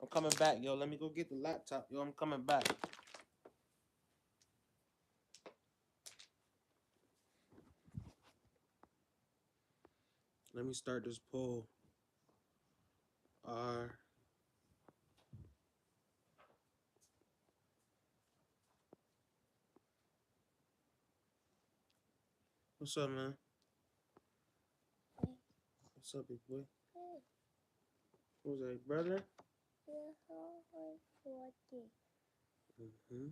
I'm coming back, yo. Let me go get the laptop, yo. I'm coming back. Let me start this poll. R. What's up, man? What's up, big boy? Who's that, brother? Mm-hmm.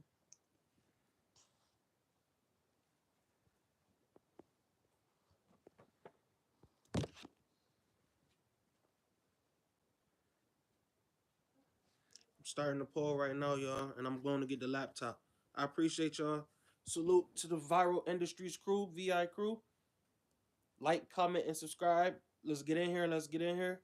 I'm starting the poll right now, y'all, and I'm going to get the laptop. I appreciate y'all. Salute to the Viral Industries crew, VI crew. Like, comment, and subscribe. Let's get in here. Let's get in here.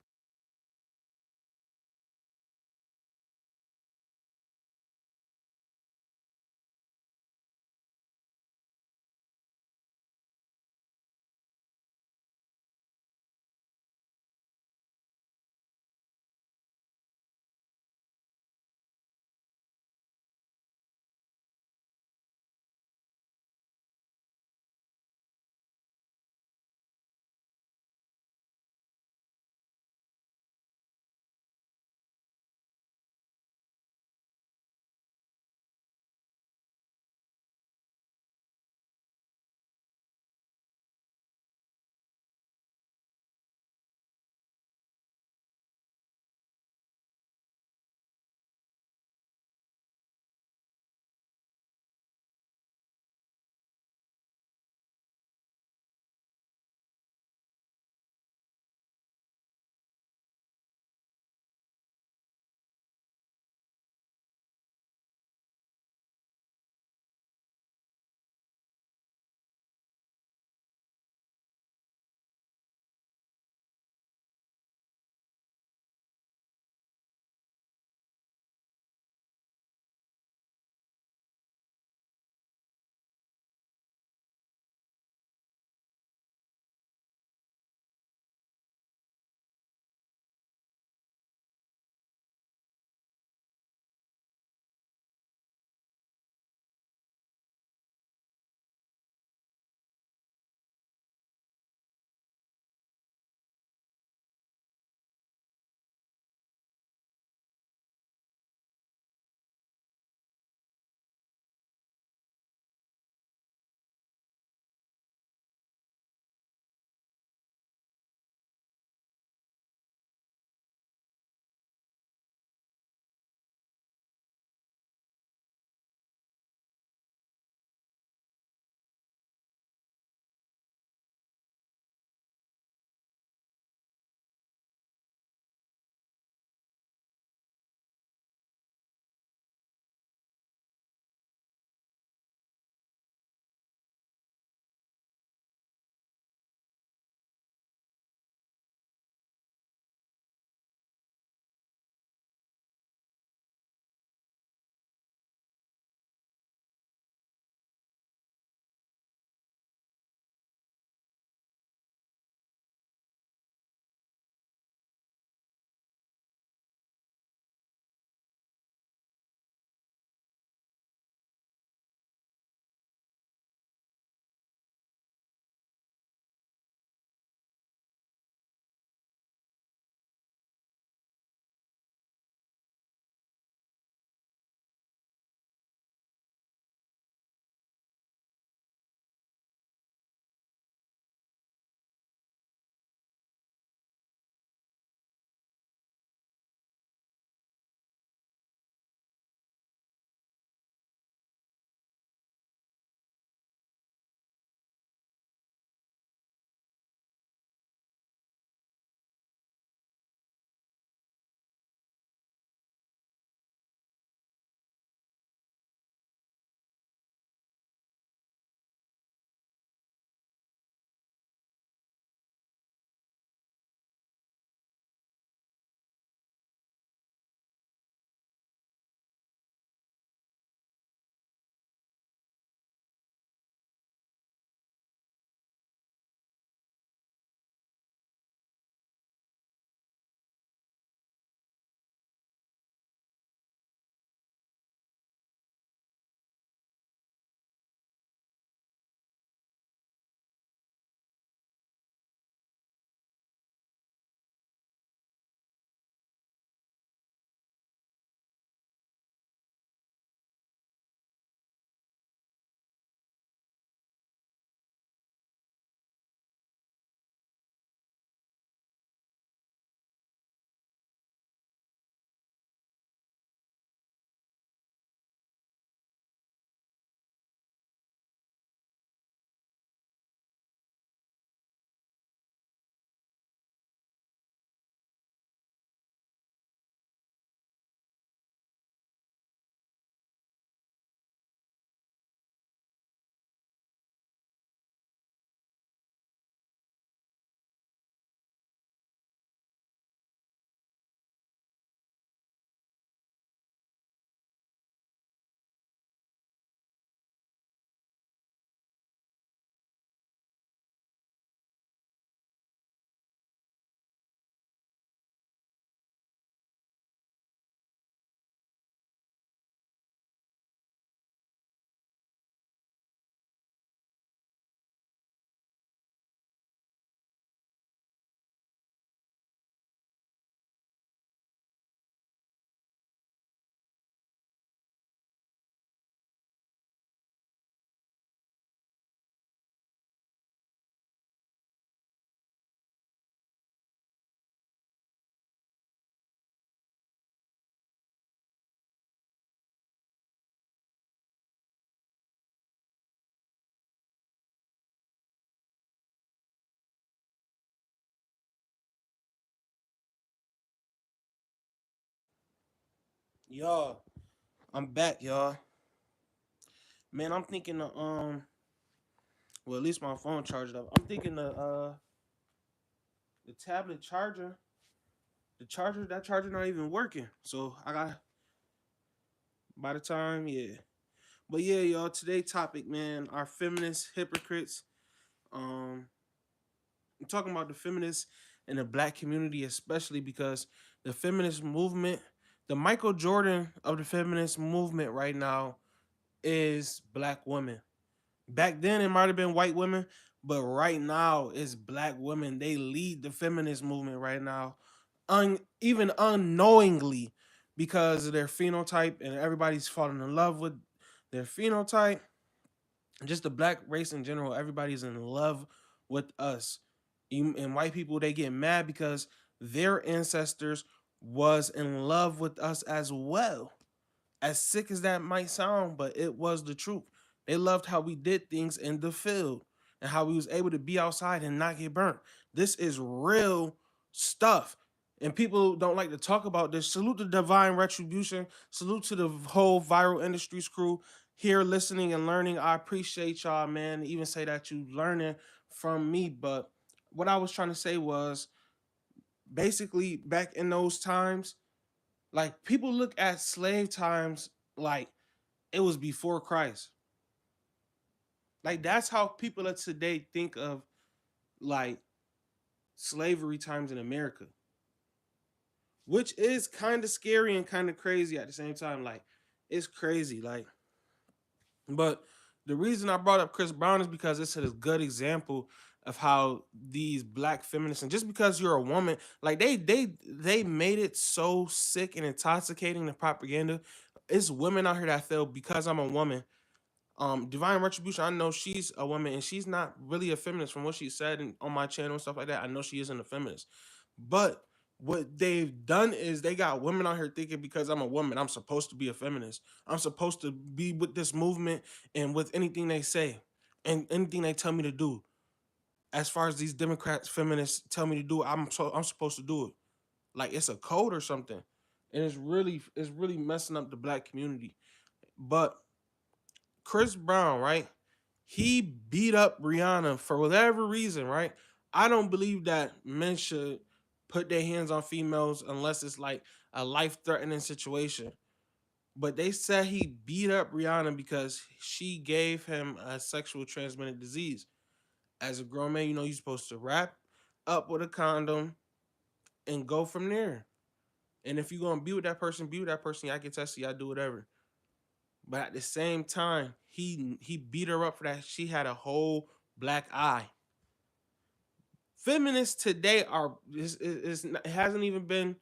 Y'all, I'm back, y'all. Man, I'm thinking well, at least my phone charged up. I'm thinking the tablet charger, that charger not even working. So I got by the time, yeah. But yeah, y'all, today topic, man, our feminist hypocrites. Um, I'm talking about the feminists in the black community, especially because the feminist movement, the Michael Jordan of the feminist movement right now is black women. Back then it might have been white women, but right now it's black women. They lead the feminist movement right now, even unknowingly, because of their phenotype, and everybody's falling in love with their phenotype. Just the black race in general, everybody's in love with us. And white people, they get mad because their ancestors was in love with us as well. As sick as that might sound, but it was the truth. They loved how we did things in the field and how we was able to be outside and not get burnt. This is real stuff. And people don't like to talk about this. Salute to Divine Retribution. Salute to the whole Viral Industries crew here listening and learning. I appreciate y'all, man. Even say that you learning from me. But what I was trying to say was basically back in those times, like people look at slave times like it was before Christ. Like that's how people of today think of like slavery times in America, which is kind of scary and kind of crazy at the same time. Like it's crazy. Like, but the reason I brought up Chris Brown is because it's a good example of how these black feminists, and just because you're a woman, like they made it so sick and intoxicating, the propaganda. It's women out here that feel because I'm a woman. Divine Retribution, I know she's a woman and she's not really a feminist from what she said on my channel and stuff like that. I know she isn't a feminist. But what they've done is they got women out here thinking because I'm a woman, I'm supposed to be a feminist. I'm supposed to be with this movement and with anything they say and anything they tell me to do. As far as these Democrats, feminists tell me to do, I'm supposed to do it. Like it's a code or something. And it's really messing up the black community. But Chris Brown, right? He beat up Rihanna for whatever reason, right? I don't believe that men should put their hands on females unless it's like a life-threatening situation. But they said he beat up Rihanna because she gave him a sexual transmitted disease. As a grown man, you know you're supposed to wrap up with a condom and go from there. And if you're gonna be with that person, be with that person. Y'all get tested, y'all do whatever. But at the same time, he beat her up for that. She had a whole black eye. Feminists today are it hasn't even been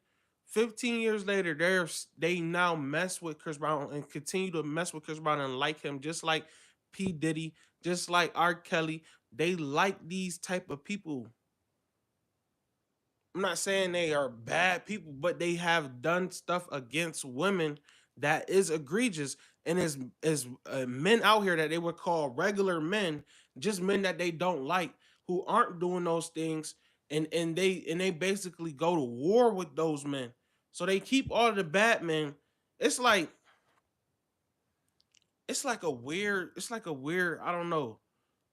15 years later. They now mess with Chris Brown and continue to mess with Chris Brown and like him, just like P Diddy, just like R Kelly. They like these type of people. I'm not saying they are bad people, but they have done stuff against women that is egregious, and is men out here that they would call regular men, just men that they don't like, who aren't doing those things, and they basically go to war with those men. So they keep all of the bad men. It's like it's like a weird I don't know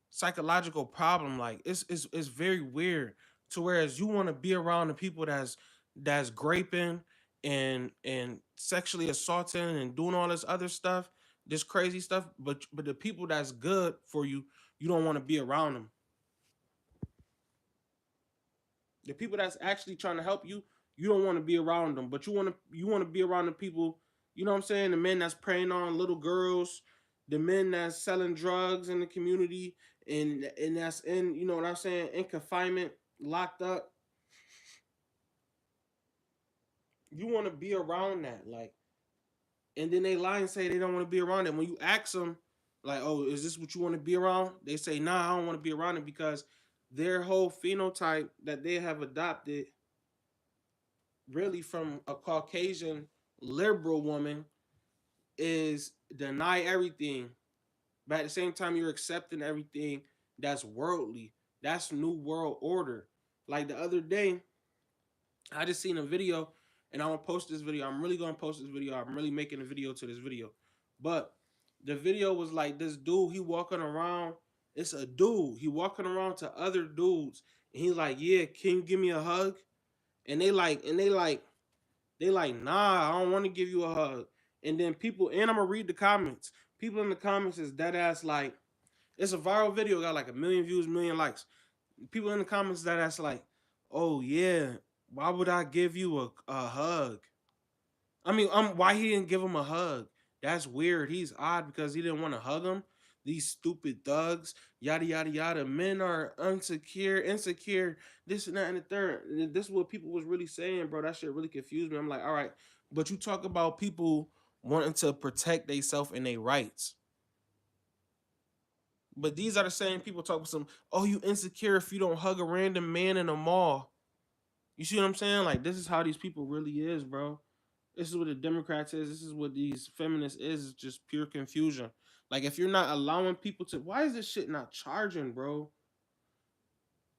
psychological problem. Like it's very weird. To whereas you want to be around the people that's graping and sexually assaulting and doing all this other stuff, this crazy stuff, but the people that's good for you, you don't want to be around them. The people that's actually trying to help you, you don't want to be around them, but you want to be around the people. You know what I'm saying? The men that's preying on little girls, the men that's selling drugs in the community, and that's in you know what I'm saying in confinement, locked up. You want to be around that, like, and then they lie and say they don't want to be around it. When you ask them, like, oh, is this what you want to be around? They say, nah, I don't want to be around it because their whole phenotype that they have adopted really from a Caucasian liberal woman is deny everything, but at the same time you're accepting everything that's worldly. That's new world order. Like the other day, I just seen a video. and I'm gonna post this video. I'm really gonna post this video. I'm really making a video to this video. But the video was like this dude, he walking around. It's a dude. He walking around to other dudes. And he's like, yeah, can you give me a hug? And they like, nah, I don't want to give you a hug. And then people, and I'm gonna read the comments. People in the comments is dead ass like, it's a viral video, got like 1 million views, 1 million likes. People in the comments that ask like, "Oh yeah, why would I give you a hug?" I mean, why he didn't give him a hug? That's weird. He's odd because he didn't want to hug him. These stupid thugs, yada yada yada. Men are insecure, this and that and the third. And this is what people was really saying, bro. That shit really confused me. I'm like, all right, but you talk about people wanting to protect themselves and their rights. But these are the same people talking some, oh, you insecure if you don't hug a random man in a mall. You see what I'm saying? Like, this is how these people really is, bro. This is what the Democrats is. This is what these feminists is. It's just pure confusion. Like, if you're not allowing people to, why is this shit not charging, bro?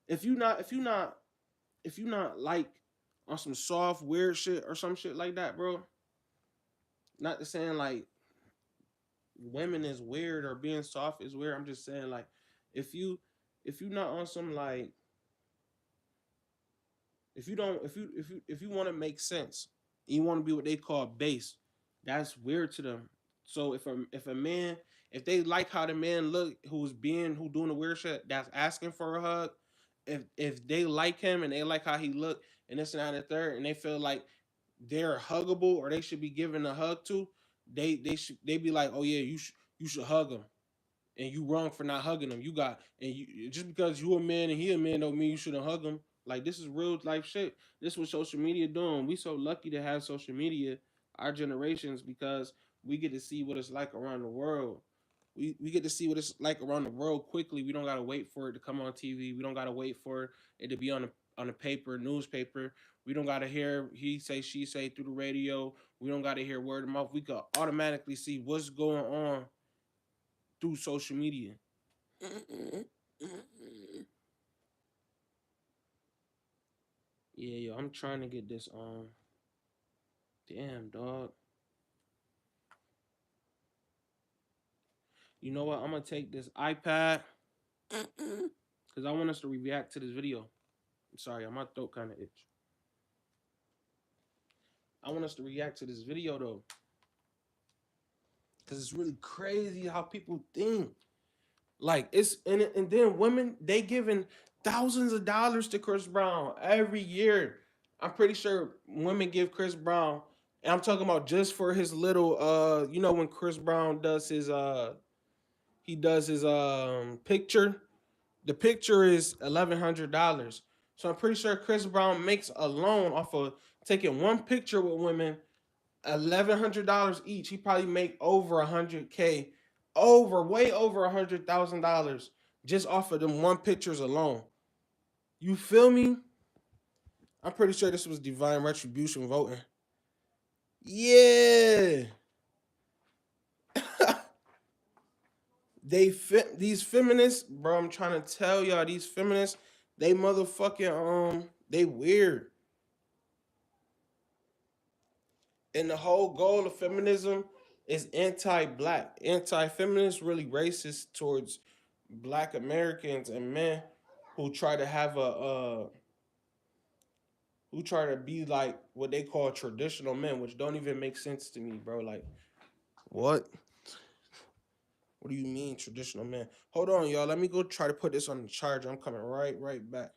If you not like on some soft weird shit or some shit like that, bro. Not to saying like women is weird or being soft is weird. I'm just saying like if you not on some like if you don't if you want to make sense, you want to be what they call base, that's weird to them. So if a man, if they like how the man look who doing the weird shit, that's asking for a hug, if they like him and they like how he look and this and that and the third, and they feel like they're huggable or they should be given a hug to, they be like, oh yeah, you should hug him, and you wrong for not hugging him. You got, and you just because you a man and he a man don't mean you shouldn't hug him. Like, this is real life shit. This is what social media doing. We so lucky to have social media, our generations, because we get to see what it's like around the world. We get to see what it's like around the world quickly. We don't gotta wait for it to come on TV. We don't gotta wait for it to be on a paper, newspaper. We don't gotta hear he say she say through the radio. We don't gotta hear word of mouth. We can automatically see what's going on through social media. Yeah, yo, I'm trying to get this damn dog. You know what? I'm gonna take this iPad because I want us to react to this video. I'm sorry, my throat kind of itch. I want us to react to this video though, because it's really crazy how people think. Like, it's and then women, they giving thousands of dollars to Chris Brown every year. I'm pretty sure women give Chris Brown, and I'm talking about just for his little you know when Chris Brown does his he does his picture. The picture is $1,100. So I'm pretty sure Chris Brown makes a loan off of taking one picture with women, $1,100 each. He probably make over 100K, way over $100,000 just off of them one pictures alone. You feel me? I'm pretty sure this was divine retribution voting. Yeah. These feminists, bro. I'm trying to tell y'all, these feminists, they motherfucking they weird. And the whole goal of feminism is anti-black. Anti-feminist really racist towards black Americans and men who try to have who try to be like what they call traditional men, which don't even make sense to me, bro. Like, what? What do you mean traditional men? Hold on, y'all. Let me go try to put this on the charger. I'm coming right back.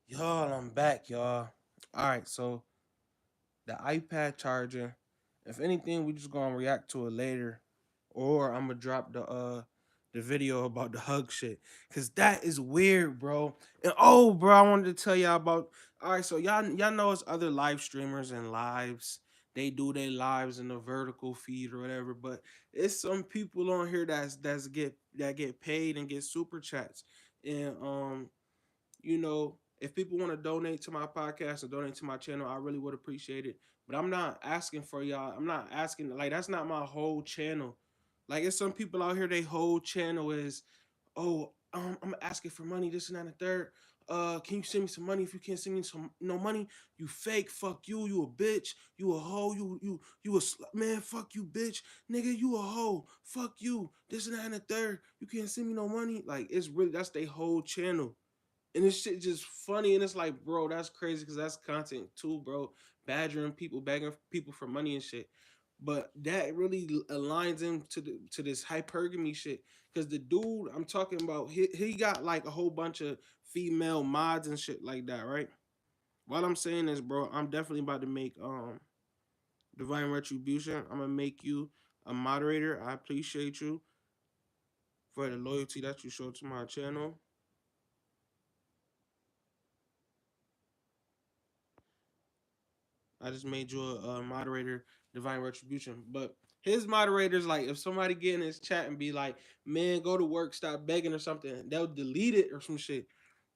Y'all, I'm back, y'all. All right, so the iPad charger. If anything, we just gonna react to it later, or I'm gonna drop the video about the hug shit, cause that is weird, bro. And oh, bro, I wanted to tell y'all about. All right, so y'all know it's other live streamers and lives. They do their lives in the vertical feed or whatever, but it's some people on here that get paid and get super chats, and if people want to donate to my podcast or donate to my channel, I really would appreciate it. But I'm not asking for y'all. I'm not asking, like, that's not my whole channel. Like, it's some people out here, they whole channel is, oh, I'm asking for money, this and that and the third. Can you send me some money? If you can't send me some no money, you fake. Fuck you. You a bitch. You a hoe. You a man. Fuck you, bitch. Nigga, you a hoe. Fuck you. This and that and the third. You can't send me no money. Like, it's really, that's their whole channel, and this shit just funny, and it's like, bro, that's crazy because that's content too, bro. Badgering people, begging people for money and shit. But that really aligns him to this hypergamy shit. Cause the dude I'm talking about, he got like a whole bunch of female mods and shit like that, right? While I'm saying this, bro, I'm definitely about to make Divine Retribution. I'm gonna make you a moderator. I appreciate you for the loyalty that you show to my channel. I just made you a moderator, Divine Retribution. But his moderators, like, if somebody get in his chat and be like, man, go to work, stop begging or something, they'll delete it or some shit.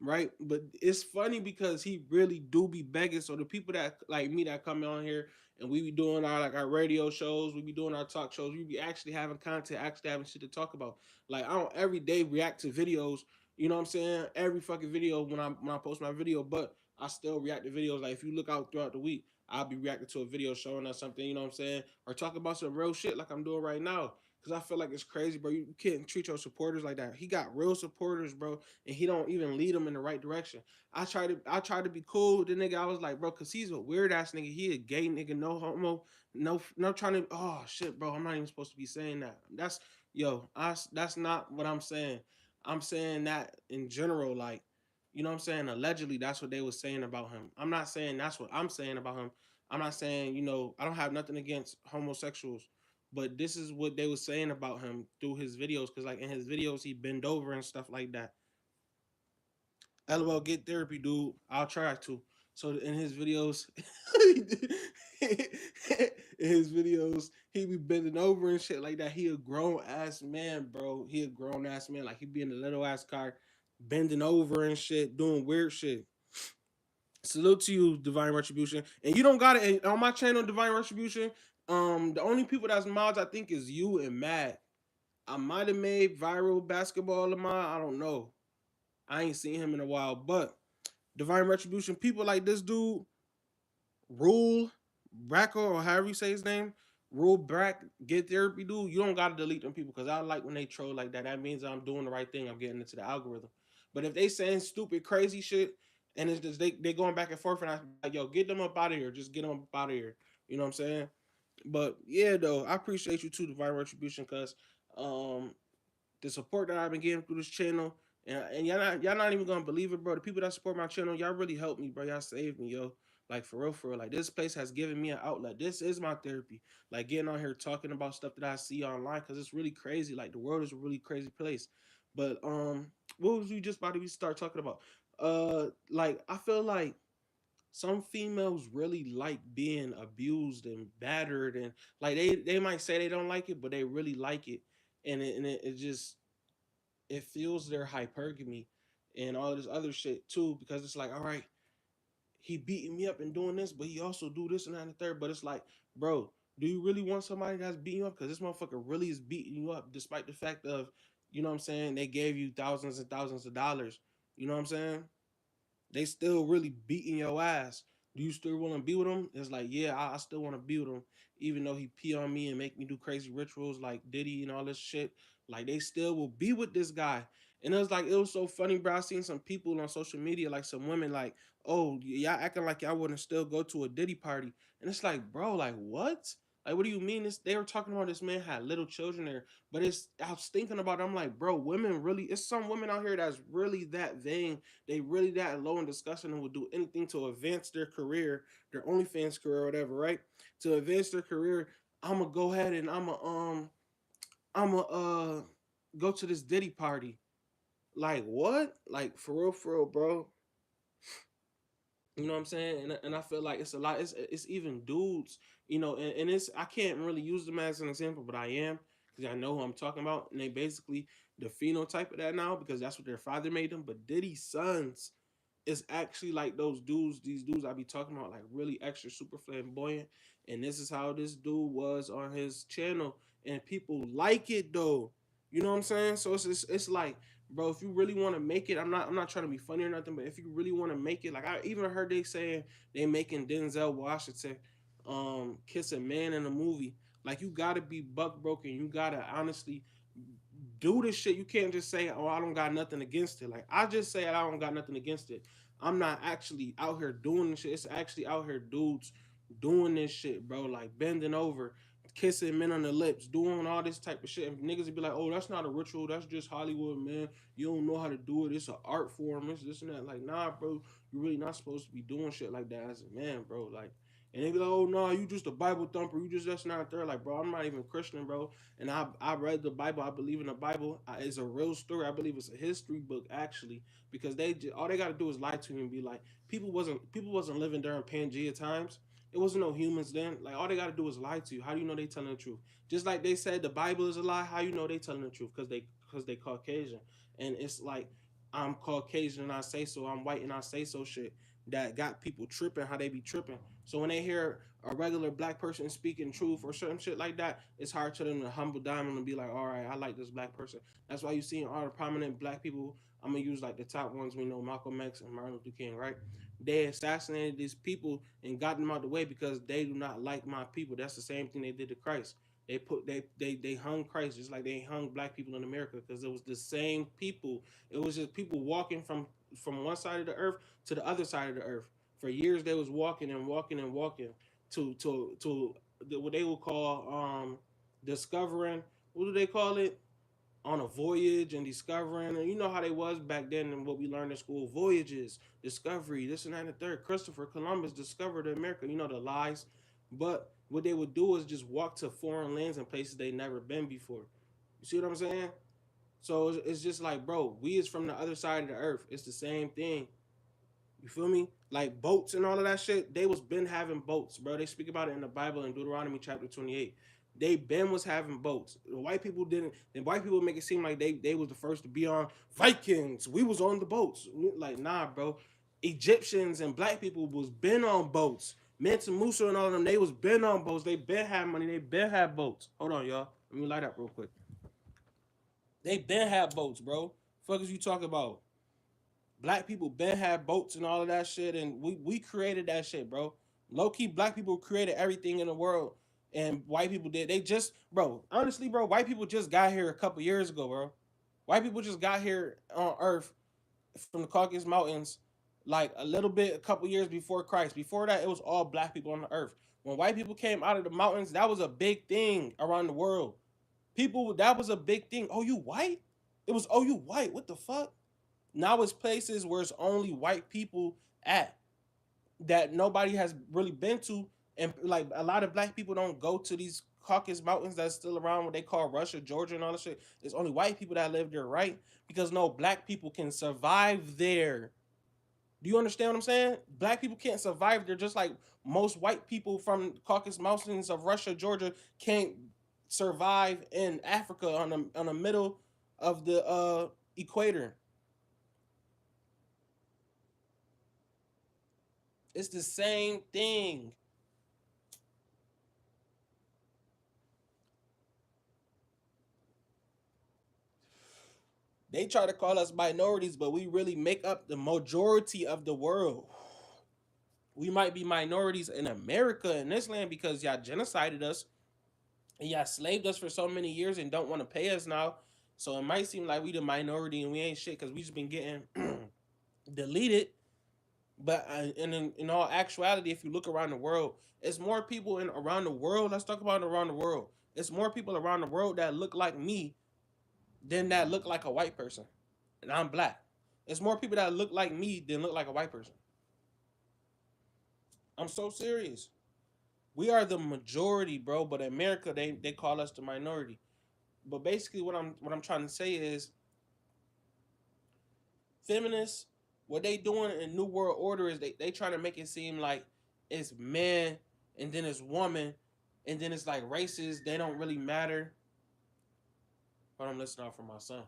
Right. But it's funny because he really do be begging. So the people that like me that come on here and we be doing our radio shows, we be doing our talk shows, we be actually having content, actually having shit to talk about. Like, I don't every day react to videos, you know what I'm saying? Every fucking video when I post my video, but I still react to videos. Like, if you look out throughout the week, I'll be reacting to a video showing us something, you know what I'm saying? Or talk about some real shit like I'm doing right now. Cause I feel like it's crazy, bro. You can't treat your supporters like that. He got real supporters, bro, and he don't even lead them in the right direction. I tried to be cool with the nigga. I was like, bro, cause he's a weird ass nigga. He a gay nigga, no homo, no trying to. Oh shit, bro. I'm not even supposed to be saying that. That's not what I'm saying. I'm saying that in general, like, you know what I'm saying? Allegedly, that's what they was saying about him. I'm not saying that's what I'm saying about him. I'm not saying, I don't have nothing against homosexuals, but this is what they was saying about him through his videos. Cause like in his videos, he bend over and stuff like that. LOL, get therapy, dude. I'll try to. So in his videos, in his videos, he be bending over and shit like that. He a grown ass man, bro. He a grown ass man. Like, he be in a little ass car, bending over and shit, doing weird shit. Salute to you, Divine Retribution. And you don't got it on my channel, Divine Retribution. The only people that's mods, I think, is you and Mad. I might have made viral basketball of mine. I don't know. I ain't seen him in a while, but Divine Retribution, people like this dude, Rule Bracco, or however you say his name, Rule Brack, get therapy, dude. You don't gotta delete them people, because I like when they troll like that. That means I'm doing the right thing. I'm getting into the algorithm. But if they saying stupid, crazy shit, and it's just they going back and forth, and I like, yo, get them up out of here. Just get them up out of here. You know what I'm saying? But yeah, though, I appreciate you too, Divine Retribution, because um the support that I've been getting through this channel, and y'all not even gonna believe it, bro. The people that support my channel, y'all really helped me, bro. Y'all saved me, yo. Like, for real, for real. Like, this place has given me an outlet. This is my therapy. Like, getting on here talking about stuff that I see online, because it's really crazy. Like, the world is a really crazy place. But what was we just about to start talking about? Like, I feel like some females really like being abused and battered, and like they might say they don't like it, but they really like it, and it just, it fuels their hypergamy and all this other shit too, because it's like, all right, he beating me up and doing this, but he also do this and that and the third. But it's like, bro, do you really want somebody that's beating you up? Because this motherfucker really is beating you up, despite the fact of, you know what I'm saying, they gave you thousands and thousands of dollars. You know what I'm saying? They still really beating your ass. Do you still want to be with him? It's like, yeah, I still want to be with him, even though he pee on me and make me do crazy rituals like Diddy and all this shit. Like, they still will be with this guy. And it was like, it was so funny, bro. I seen some people on social media, like some women, like, oh, y'all acting like y'all wouldn't still go to a Diddy party. And it's like, bro, like, what? Like, what do you mean? This they were talking about this man had little children there, but it's I was thinking about it, I'm like, bro, women really it's some women out here that's really that vain. They really that low in discussion and will do anything to advance their career, their OnlyFans career or whatever, right? To advance their career, I'ma go ahead and I'ma go to this Diddy party. Like what? Like for real, bro. You know what I'm saying? And I feel like it's a lot. It's even dudes, and it's I can't really use them as an example, but I am because I know who I'm talking about, and they basically the phenotype of that now because that's what their father made them. But Diddy's sons is actually like those dudes, these dudes I be talking about, like really extra super flamboyant. And this is how this dude was on his channel, and people like it though. You know what I'm saying? So it's like, bro, if you really want to make it, I'm not trying to be funny or nothing, but if you really want to make it, like I even heard they saying they making Denzel Washington kiss a man in a movie. Like you gotta be buck broken. You gotta honestly do this shit. You can't just say, "Oh, I don't got nothing against it." Like I just say, "I don't got nothing against it." I'm not actually out here doing this shit. It's actually out here dudes doing this shit, bro. Like bending over, kissing men on the lips, doing all this type of shit. And niggas would be like, "Oh, that's not a ritual. That's just Hollywood, man. You don't know how to do it. It's an art form. It's this and that." Like, nah, bro. You're really not supposed to be doing shit like that as a man, bro. Like. And they be like, "Oh no, you just a Bible thumper. You just that's not there." Like, bro, I'm not even Christian, bro. And I read the Bible. I believe in the Bible. It's a real story. I believe it's a history book actually, because all they got to do is lie to you and be like, people wasn't living during Pangea times. It wasn't no humans then. Like all they got to do is lie to you. How do you know they telling the truth? Just like they said the Bible is a lie. How you know they telling the truth? Because they Caucasian, and it's like I'm Caucasian and I say so. I'm white and I say so. Shit that got people tripping. How they be tripping. So when they hear a regular black person speaking truth or certain shit like that, it's hard to them to humble down and be like, all right, I like this black person. That's why you see all the prominent black people. I'm gonna use like the top ones we know, Malcolm X and Martin Luther King, right? They assassinated these people and got them out the way because they do not like my people. That's the same thing they did to Christ. They hung Christ just like they hung black people in America because it was the same people. It was just people walking from one side of the earth to the other side of the earth. For years they was walking and walking and walking to what they would call discovering, what do they call it, on a voyage and discovering, and you know how they was back then and what we learned in school, voyages, discovery, this and that and the third. Christopher Columbus discovered America, you know the lies. But what they would do is just walk to foreign lands and places they never been before. You see what I'm saying? So it's just like, bro, we is from the other side of the earth. It's the same thing. You feel me? Like boats and all of that shit. They was been having boats, bro. They speak about it in the Bible in Deuteronomy chapter 28. They been was having boats. The white people didn't. The white people make it seem like they was the first to be on Vikings. We was on the boats. Like nah, bro. Egyptians and black people was been on boats. Mansa Musa and all of them, they was been on boats. They been had money. They been had boats. Hold on, y'all. Let me light up real quick. They been had boats, bro. Fuck is you talking about? Black people been had boats and all of that shit, and we created that shit, bro. Low key, black people created everything in the world, and white people did. They just, bro. Honestly, bro, white people just got here a couple years ago, bro. White people just got here on Earth from the Caucasus Mountains, like a little bit, a couple years before Christ. Before that, it was all black people on the Earth. When white people came out of the mountains, that was a big thing around the world. People, that was a big thing. Oh, you white? It was, oh, you white? What the fuck? Now it's places where it's only white people at that nobody has really been to, and like a lot of black people don't go to these Caucasus Mountains that's still around, what they call Russia, Georgia, and all that shit. It's only white people that live there, right? Because no black people can survive there. Do you understand what I'm saying? Black people can't survive there, just like most white people from Caucasus Mountains of Russia, Georgia, can't survive in Africa on the middle of the equator. It's the same thing. They try to call us minorities, but we really make up the majority of the world. We might be minorities in America in this land because y'all genocided us and y'all slaved us for so many years and don't want to pay us now. So it might seem like we the minority and we ain't shit because we just been getting deleted. But in all actuality, if you look around the world, it's more people in around the world. Let's talk about around the world. It's more people around the world that look like me than that look like a white person, and I'm black. It's more people that look like me than look like a white person. I'm so serious. We are the majority, bro. But in America, they call us the minority. But basically, what I'm trying to say is, feminists, what they doing in New World Order is they trying to make it seem like it's man and then it's woman and then it's like races. They don't really matter. But I'm listening out for my son.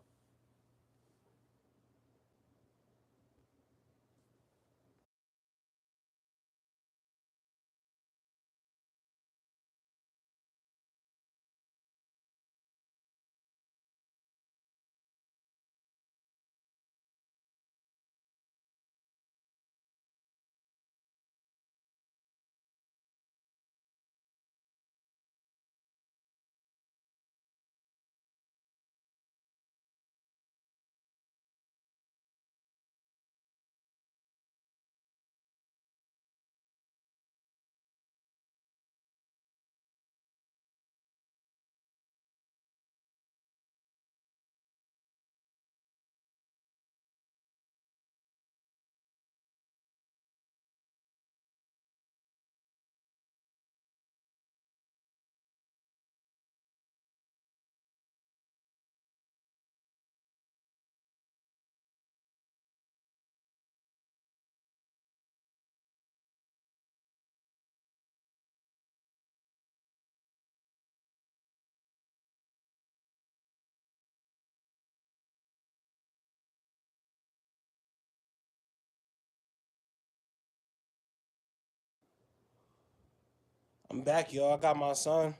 I'm back, y'all. I got my son.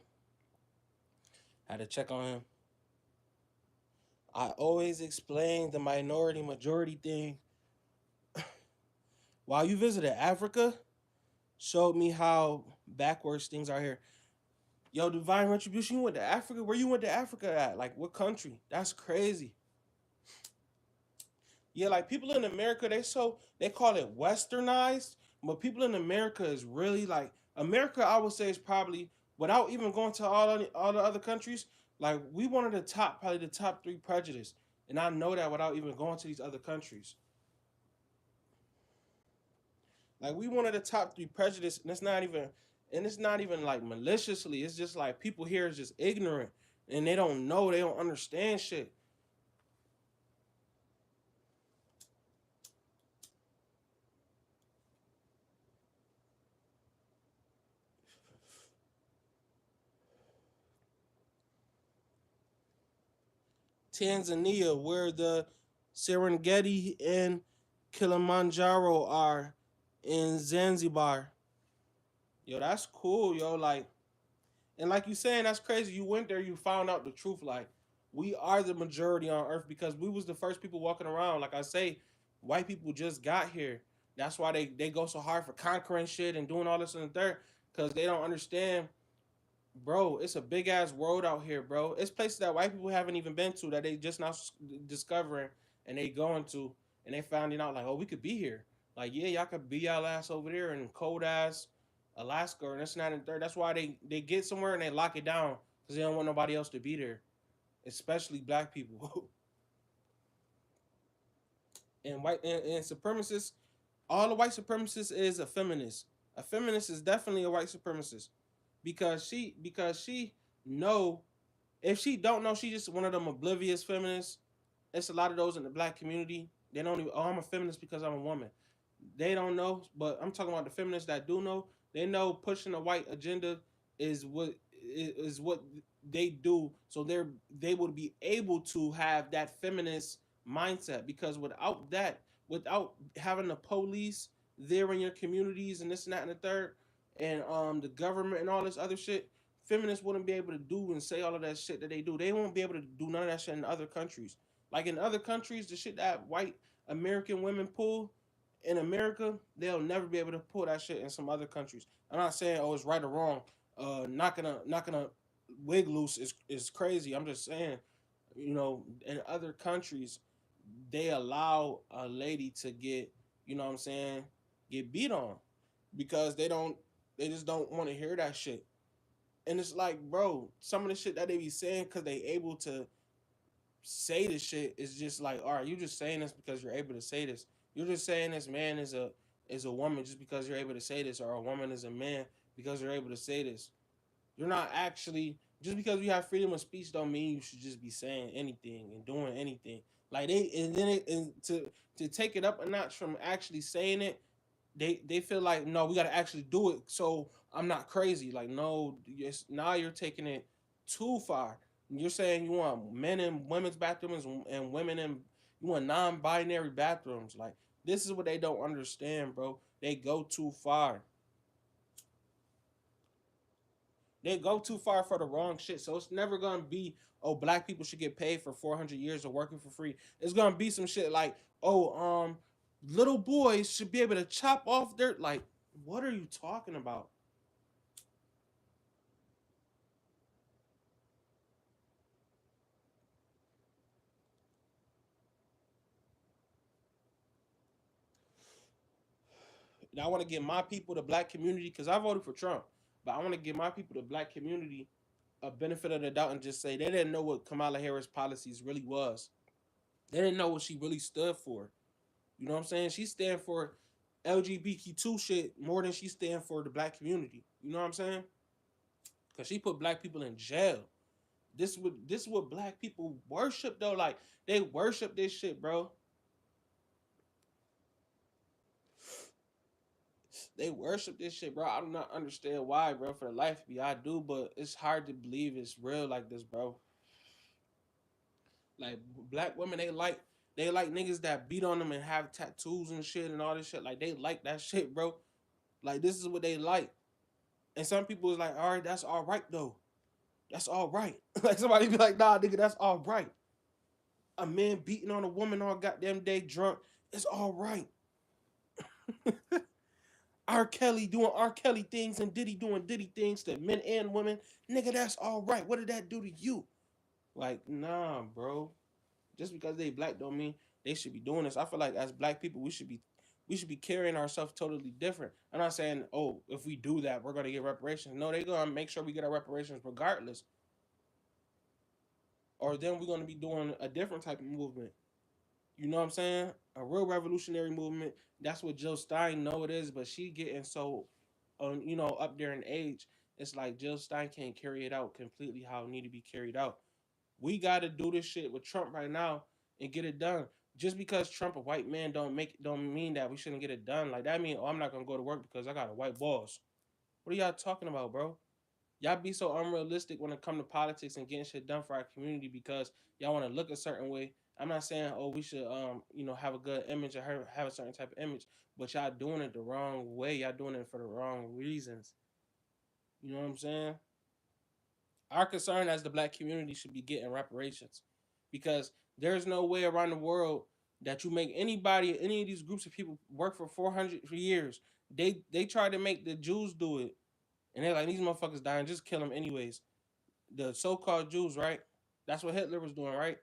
Had to check on him. I always explain the minority majority thing. While you visited Africa, showed me how backwards things are here. Yo, Divine Retribution, you went to Africa? Where you went to Africa at? Like, what country? That's crazy. Yeah, like people in America, they call it westernized, but people in America is really like America. I would say is probably without even going to all the other countries. Like we one of the top, probably the top three prejudice, and I know that without even going to these other countries. Like we one of the top three prejudice, and it's not even like maliciously. It's just like people here is just ignorant, and they don't know, they don't understand shit. Tanzania, where the Serengeti and Kilimanjaro are, in Zanzibar. Yo, that's cool, yo. Like, and like you saying, that's crazy. You went there, you found out the truth. Like, we are the majority on Earth because we was the first people walking around. Like I say, white people just got here. That's why they go so hard for conquering shit and doing all this and the third, because they don't understand, bro. It's a big ass world out here, bro. It's places that white people haven't even been to that they just now discovering and they going to, and they finding out like, oh, we could be here. Like, yeah, y'all could be y'all ass over there in cold ass Alaska or this and that and third. That's why they get somewhere and they lock it down because they don't want nobody else to be there, especially black people. And and supremacists, all the white supremacists is a feminist. A feminist is definitely a white supremacist because she know, if she don't know, she just one of them oblivious feminists. It's a lot of those in the black community. They don't even, oh, I'm a feminist because I'm a woman. They don't know, but I'm talking about the feminists that do know. They know pushing a white agenda is what they do. So they would be able to have that feminist mindset because without that, without having the police there in your communities and this and that and the third, and the government and all this other shit, feminists wouldn't be able to do and say all of that shit that they do. They won't be able to do none of that shit in other countries. Like in other countries, the shit that white American women pull in America, they'll never be able to pull that shit in some other countries. I'm not saying oh it's right or wrong. Not gonna wig loose is crazy. I'm just saying, in other countries, they allow a lady to get, you know what I'm saying, get beat on because they just don't want to hear that shit. And it's like, bro, some of the shit that they be saying because they able to say this shit is just like, all right, you just saying this because you're able to say this. You're just saying this man is a woman just because you're able to say this, or a woman is a man because you're able to say this. You're not actually, just because we have freedom of speech don't mean you should just be saying anything and doing anything. Like they and then it, and to take it up a notch from actually saying it, they feel like, no, we got to actually do it so I'm not crazy. Like, no, yes, now you're taking it too far. You're saying you want men in women's bathrooms and women in, you want non-binary bathrooms. Like, this is what they don't understand, bro. They go too far. They go too far for the wrong shit. So it's never gonna be, oh, black people should get paid for 400 years of working for free. It's gonna be some shit like, oh, little boys should be able to chop off their, like, what are you talking about? And I want to give my people, the black community, because I voted for Trump, but I want to give my people, the black community, a benefit of the doubt and just say they didn't know what Kamala Harris policies really was. They didn't know what she really stood for. You know what I'm saying? She stand for LGBTQ shit more than she stand for the black community. You know what I'm saying? Because she put black people in jail. This what black people worship though. Like, they worship this shit, bro. They worship this shit, bro. I do not understand why, bro. For the life of me, I do, but it's hard to believe it's real like this, bro. Like, black women, they like niggas that beat on them and have tattoos and shit and all this shit. Like, they like that shit, bro. Like, this is what they like. And some people is like, all right, that's all right though. That's all right. Like, somebody be like, nah, nigga, that's all right. A man beating on a woman all goddamn day drunk, it's all right. R. Kelly doing R. Kelly things and Diddy doing Diddy things to men and women, nigga, that's all right. What did that do to you? Like, nah, bro. Just because they black don't mean they should be doing this. I feel like as black people, we should be carrying ourselves totally different. I'm not saying, oh, if we do that, we're gonna get reparations. No, they're gonna make sure we get our reparations regardless. Or then we're gonna be doing a different type of movement. You know what I'm saying? A real revolutionary movement. That's what Jill Stein know it is, but she getting so, up there in age. It's like Jill Stein can't carry it out completely how it need to be carried out. We got to do this shit with Trump right now and get it done. Just because Trump a white man don't mean that we shouldn't get it done. Like, that mean, oh, I'm not gonna go to work because I got a white boss. What are y'all talking about, bro? Y'all be so unrealistic when it come to politics and getting shit done for our community because y'all want to look a certain way. I'm not saying, oh, we should have a good image or have a certain type of image, but y'all doing it the wrong way. Y'all doing it for the wrong reasons. You know what I'm saying? Our concern as the black community should be getting reparations, because there's no way around the world that you make anybody, any of these groups of people work for 400 years. They try to make the Jews do it, and they're like, these motherfuckers dying, just kill them anyways. The so-called Jews, right? That's what Hitler was doing, right?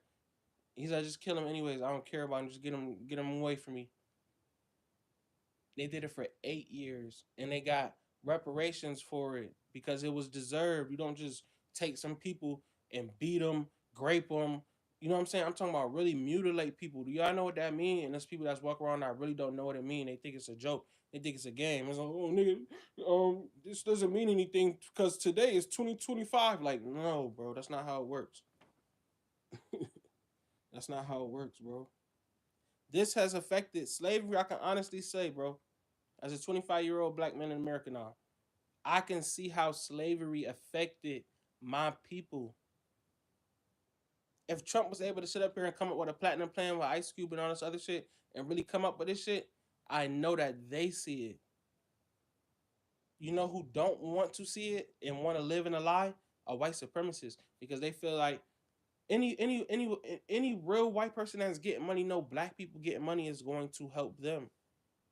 He's like, just kill them anyways. I don't care about them. Just get them away from me. They did it for 8 years, and they got reparations for it because it was deserved. You don't just take some people and beat them, grape them. You know what I'm saying? I'm talking about really mutilate people. Do y'all know what that mean? And there's people that's walk around that really don't know what it mean. They think it's a joke. They think it's a game. It's like, oh nigga, this doesn't mean anything because today is 2025. Like, no, bro, that's not how it works. That's not how it works, bro. This has affected slavery. I can honestly say, bro, as a 25-year-old black man in America now, I can see how slavery affected my people. If Trump was able to sit up here and come up with a platinum plan with Ice Cube and all this other shit and really come up with this shit, I know that they see it. You know who don't want to see it and want to live in a lie? Are white supremacists, because they feel like any real white person that's getting money, no black people getting money is going to help them.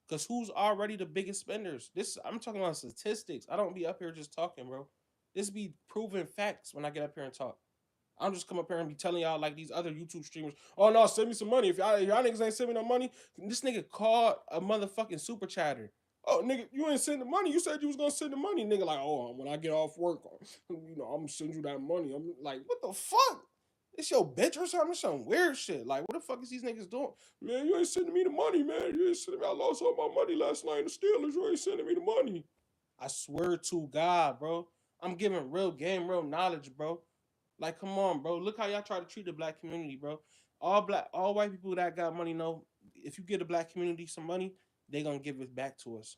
Cause who's already the biggest spenders? This, I'm talking about statistics. I don't be up here just talking, bro. This be proven facts when I get up here and talk. I don't just come up here and be telling y'all like these other YouTube streamers. Oh no, send me some money. If y'all niggas ain't send me no money, this nigga called a motherfucking super chatter. Oh, nigga, you ain't send the money. You said you was gonna send the money, nigga. Like, oh, when I get off work, I'm gonna send you that money. I'm like, what the fuck? It's your bitch or something? Some weird shit. Like, what the fuck is these niggas doing? Man, you ain't sending me the money, man. You ain't sending me. I lost all my money last night in the Steelers. You ain't sending me the money. I swear to God, bro. I'm giving real game, real knowledge, bro. Like, come on, bro. Look how y'all try to treat the black community, bro. All white people that got money know if you give the black community some money, they gonna give it back to us.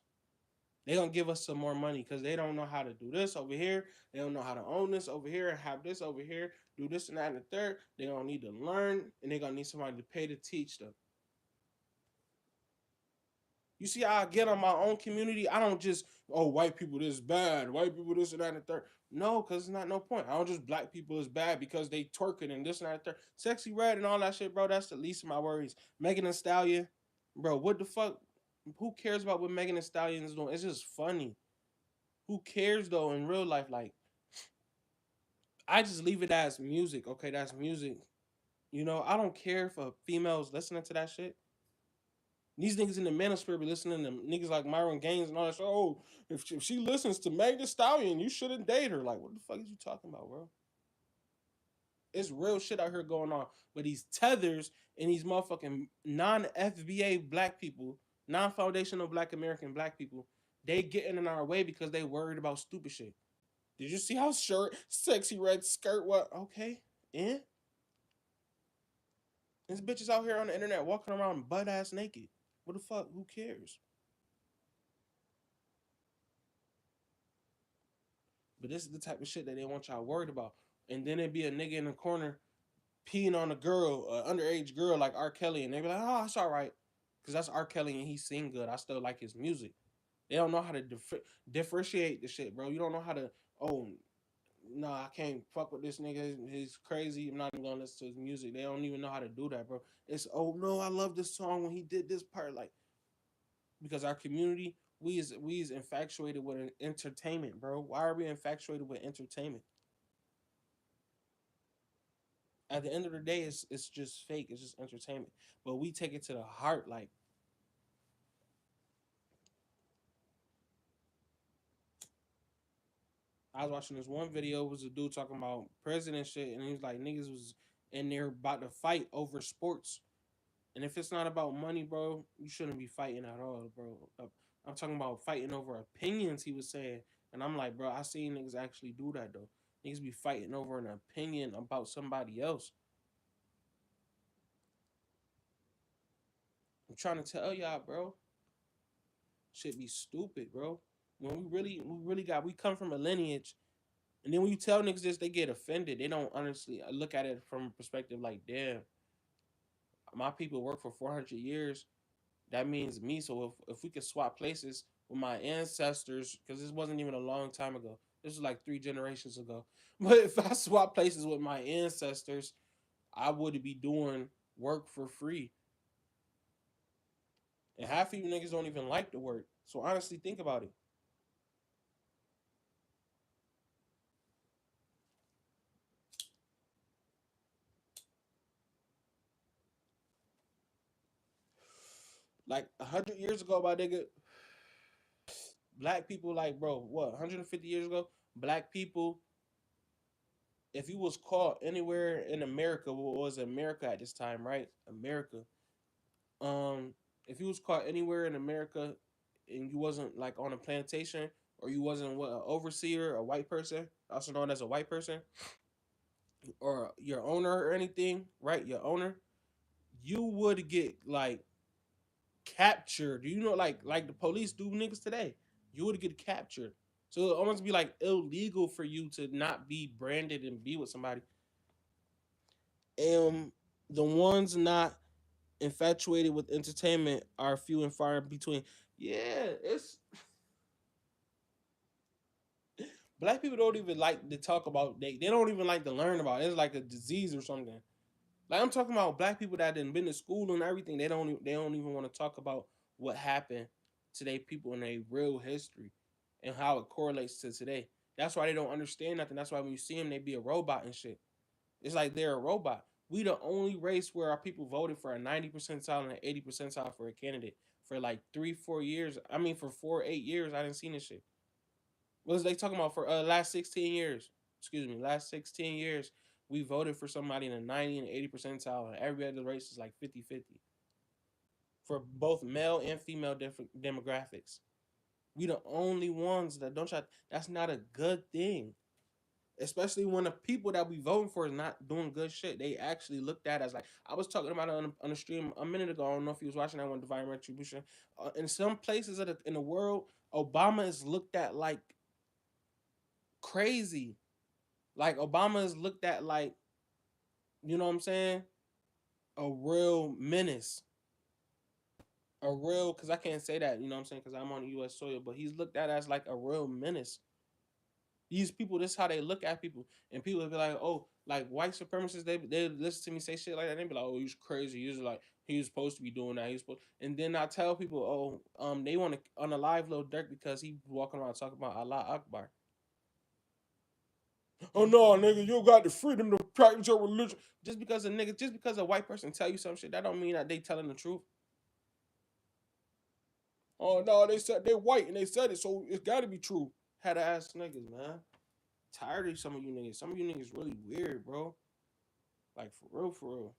They gonna give us some more money because they don't know how to do this over here. They don't know how to own this over here and have this over here. Do this and that and the third. They gonna need to learn and they gonna need somebody to pay to teach them. You see how I get on my own community? I don't just, oh, white people this bad, white people this and that and the third. No, because it's not no point. I don't just black people is bad because they twerking and this and that and the third. Sexy Red and all that shit, bro. That's the least of my worries. Megan Thee Stallion, bro, what the fuck? Who cares about what Megan Thee Stallion is doing? It's just funny. Who cares though in real life? Like, I just leave it as music. Okay, that's music. You know, I don't care for females listening to that shit. These niggas in the manosphere be listening to niggas like Myron Gaines and all that shit. Oh, if she listens to Meg Thee Stallion, you shouldn't date her. Like, what the fuck is you talking about, bro? It's real shit out here going on. But these tethers and these motherfucking non-FBA black people, non-foundational black American black people, they getting in our way because they worried about stupid shit. Did you see how short, sexy red skirt? What? Okay, and this bitch is out here on the internet walking around butt ass naked. What the fuck? Who cares? But this is the type of shit that they want y'all worried about. And then it'd be a nigga in the corner peeing on a girl, an underage girl like R. Kelly, and they be like, oh, it's all right. Because that's R. Kelly and he sing good. I still like his music. They don't know how to differentiate the shit, bro. You don't know how to, oh, no, I can't fuck with this nigga. He's crazy. I'm not even gonna listen to his music. They don't even know how to do that, bro. It's, oh no, I love this song when he did this part. Like, because our community, we is infatuated with an entertainment, bro. Why are we infatuated with entertainment? At the end of the day, it's just fake. It's just entertainment. But we take it to the heart. Like, I was watching this one video. It was a dude talking about president shit, and he was like, niggas was in there about to fight over sports. And if it's not about money, bro, you shouldn't be fighting at all, bro. I'm talking about fighting over opinions. He was saying, and I'm like, bro, I seen niggas actually do that though. Niggas be fighting over an opinion about somebody else. I'm trying to tell y'all, bro. Shit be stupid, bro. When we come from a lineage, and then when you tell niggas this, they get offended. They don't honestly look at it from a perspective like, damn, my people work for 400 years. That means me. So if we could swap places with my ancestors, because this wasn't even a long time ago. This was like 3 generations ago. But if I swap places with my ancestors, I would be doing work for free. And half of you niggas don't even like the work. So honestly, think about it. Like 100 years ago, my nigga, black people, like, bro, what, 150 years ago, black people, if you was caught anywhere in America, what was America at this time, right? America. Um, if you was caught anywhere in America and you wasn't like on a plantation or you wasn't what, an overseer, a white person, also known as a white person, or your owner or anything, right? Your owner, you would get like captured. You know, like the police do niggas today. You would get captured. So it almost be like illegal for you to not be branded and be with somebody. And the ones not infatuated with entertainment are few and far in between. Yeah, it's black people don't even like to talk about. They don't even like to learn about it. It's like a disease or something. Like, I'm talking about black people that didn't been to school and everything. They don't even want to talk about what happened to their people in their real history and how it correlates to today. That's why they don't understand nothing. That's why when you see them, they be a robot and shit. It's like they're a robot. We the only race where our people voted for a 90 percentile and an 80 percentile for a candidate. for like 3, 4 years. I mean, for 4, 8 years, I didn't see this shit. What was they talking about for last 16 years? Excuse me, last 16 years, we voted for somebody in the 90 and 80 percentile, and every other race is like 50-50 for both male and female different demographics. We the only ones that don't try. That's not a good thing, especially when the people that we voting for is not doing good shit. They actually looked at as like I was talking about it on the stream a minute ago. I don't know if you was watching that one, Divine Retribution. In some places in the world, Obama is looked at like crazy. Like Obama is looked at like, you know what I'm saying, a real menace, a real. Because I can't say that, you know what I'm saying, because I'm on U.S. soil, but he's looked at as like a real menace. These people, this is how they look at people, and people will be like, oh, like white supremacists, they listen to me say shit like that, and they be like, oh, he's crazy, he's like, he was supposed to be doing that, he's supposed, and then I tell people, oh, they want to unalive Lil Durk because he walking around talking about Allah Akbar. Oh no, nigga, you got the freedom to practice your religion. Just because a white person tell you some shit, that don't mean that they telling the truth. Oh no, they said they white and they said it, so it's got to be true. Had to ask niggas, man. Tired of some of you niggas. Some of you niggas really weird, bro. Like for real, for real.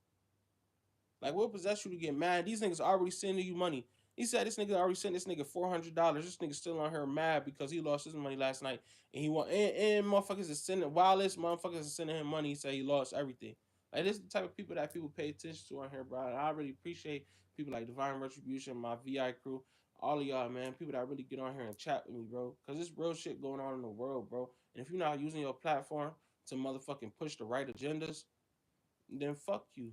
Like what possessed you to get mad? These niggas already sending you money. He said this nigga already sent this nigga $400. This nigga still on her mad because he lost his money last night, and he want and motherfuckers is sending wireless motherfuckers is sending him money. He said he lost everything. Like this is the type of people that people pay attention to on here, bro. And I really appreciate people like Divine Retribution, my VI crew, all of y'all, man. People that really get on here and chat with me, bro. Cause there's real shit going on in the world, bro. And if you're not using your platform to motherfucking push the right agendas, then fuck you.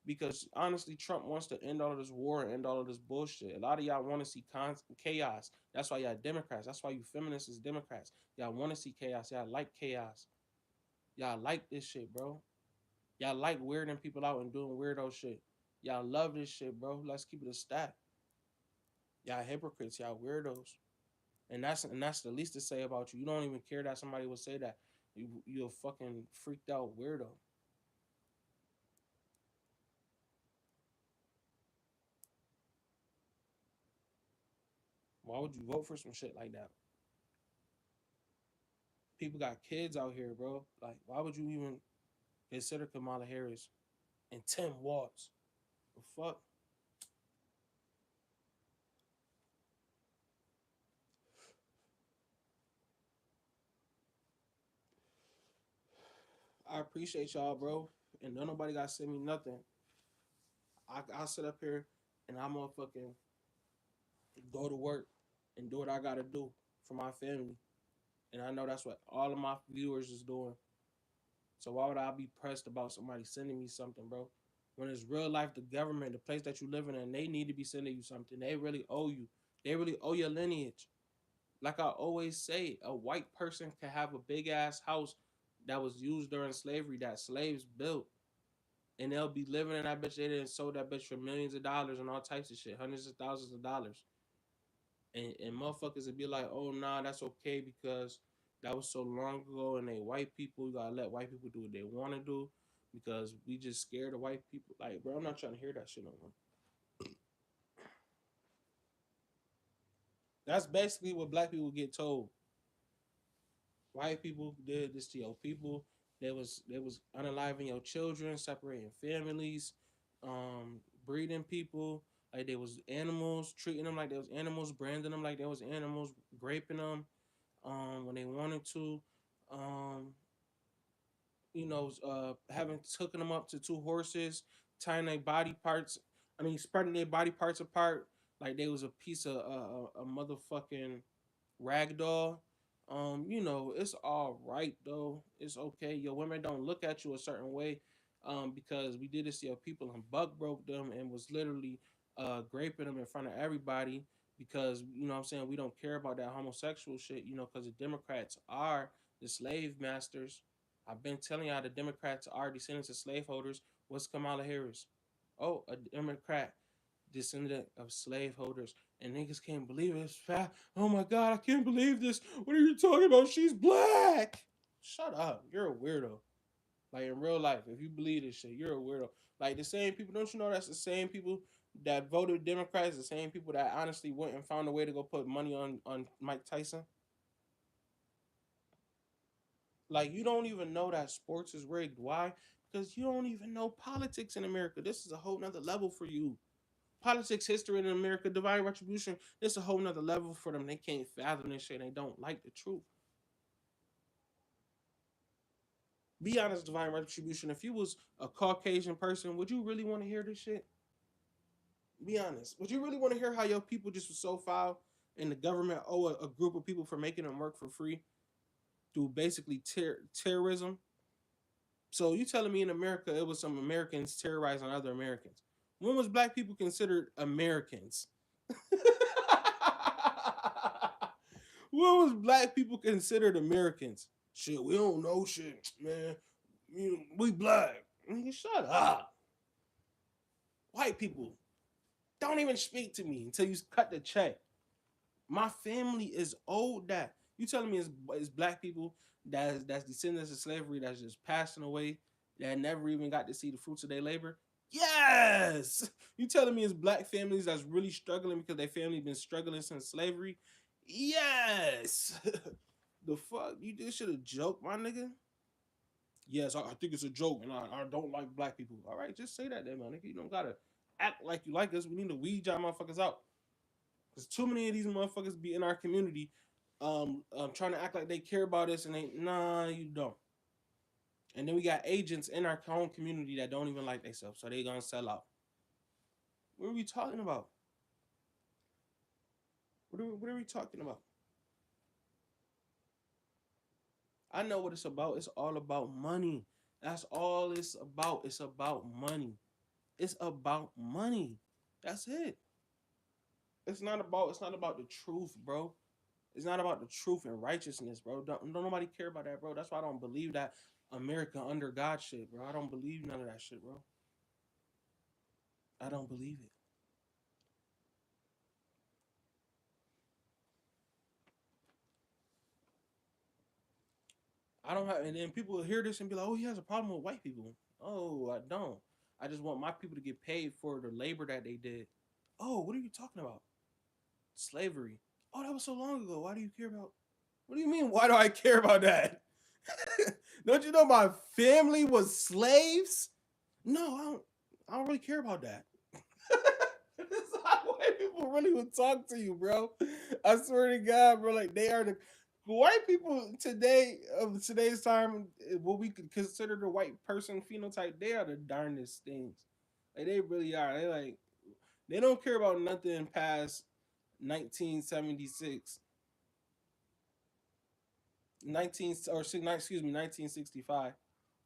Because honestly, Trump wants to end all of this war and end all of this bullshit. A lot of y'all want to see chaos. That's why y'all Democrats. That's why you feminists is Democrats. Y'all want to see chaos. Y'all like chaos. Y'all like this shit, bro. Y'all like weirding people out and doing weirdo shit. Y'all love this shit, bro. Let's keep it a stack. Y'all hypocrites. Y'all weirdos. And that's the least to say about you. You don't even care that somebody would say that. You're a fucking freaked out weirdo. Why would you vote for some shit like that? People got kids out here, bro. Like, why would you even consider Kamala Harris and Tim Walz? The fuck? I appreciate y'all, bro. And don't nobody got to send me nothing. I sit up here and I'm gonna fucking go to work and do what I gotta do for my family. And I know that's what all of my viewers is doing. So why would I be pressed about somebody sending me something, bro? When it's real life, the government, the place that you living in, they need to be sending you something. They really owe you. They really owe your lineage. Like I always say, a white person can have a big ass house that was used during slavery that slaves built. And they'll be living in that bitch. They didn't sold that bitch for millions of dollars and all types of shit, hundreds of thousands of dollars. And motherfuckers would be like, oh nah, that's okay because that was so long ago and they white people. You gotta let white people do what they wanna do because we just scared of white people. Like, bro, I'm not trying to hear that shit no more. That's basically what black people get told. White people did this to your people. They was unaliving your children, separating families, breeding people like they was animals, treating them like they was animals, branding them like they was animals, raping them when they wanted to, um, having hooking them up to two horses, tying their body parts. I mean, spreading their body parts apart like they was a piece of a motherfucking ragdoll. It's all right though. It's okay. Your women don't look at you a certain way, because we did this to your people and buck broke them and was literally graping them in front of everybody because what I'm saying, we don't care about that homosexual shit, because the Democrats are the slave masters. I've been telling y'all the Democrats are descendants of slaveholders. What's Kamala Harris? Oh, a Democrat descendant of slaveholders, and niggas can't believe it. It's fat. Oh my god, I can't believe this. What are you talking about? She's black. Shut up. You're a weirdo. Like in real life, if you believe this shit, you're a weirdo. Like the same people. Don't you know that's the same people that voted Democrats, the same people that honestly went and found a way to go put money on Mike Tyson. Like you don't even know that sports is rigged. Why? Because you don't even know politics in America. This is a whole nother level for you. Politics, history in America, divine retribution. It's a whole nother level for them. They can't fathom this shit. They don't like the truth. Be honest, divine retribution. If you was a Caucasian person, would you really want to hear this shit? Be honest. Would you really want to hear how your people just was so foul and the government owe a group of people for making them work for free through basically terrorism? So you telling me in America it was some Americans terrorizing other Americans? When was black people considered Americans? When was black people considered Americans? Shit, we don't know shit, man. We black. Nigga, shut up. White people, don't even speak to me until you cut the check. My family is old. That you telling me it's black people that's descendants of slavery that's just passing away that never even got to see the fruits of their labor? Yes. You telling me it's black families that's really struggling because their family been struggling since slavery? Yes. The fuck? You just should have joked, my nigga. Yes, I think it's a joke, and I don't like black people. All right, just say that, then, my nigga. You don't gotta act like you like us. We need to weed y'all motherfuckers out. Cause too many of these motherfuckers be in our community, trying to act like they care about us, and they nah, you don't. And then we got agents in our own community that don't even like themselves, so they gonna sell out. What are we talking about? What are we talking about? I know what it's about. It's all about money. That's all it's about. It's about money. It's about money. That's it. It's not about the truth, bro. It's not about the truth and righteousness, bro. Don't nobody care about that, bro. That's why I don't believe that America under God shit, bro. I don't believe none of that shit, bro. I don't believe it. I don't have, and then people will hear this and be like, "Oh, he has a problem with white people." Oh, I don't. I just want my people to get paid for the labor that they did. Oh, what are you talking about? Slavery. Oh, that was so long ago. Why do you care about? What do you mean? Why do I care about that? Don't you know my family was slaves? No, I don't. I don't really care about that. That's how white people really would talk to you, bro. I swear to God, bro. Like they are the white people today of today's time. What we could consider the white person phenotype, they are the darndest things. Like they really are. They like they don't care about nothing past 1976, 19 or excuse me, 1965.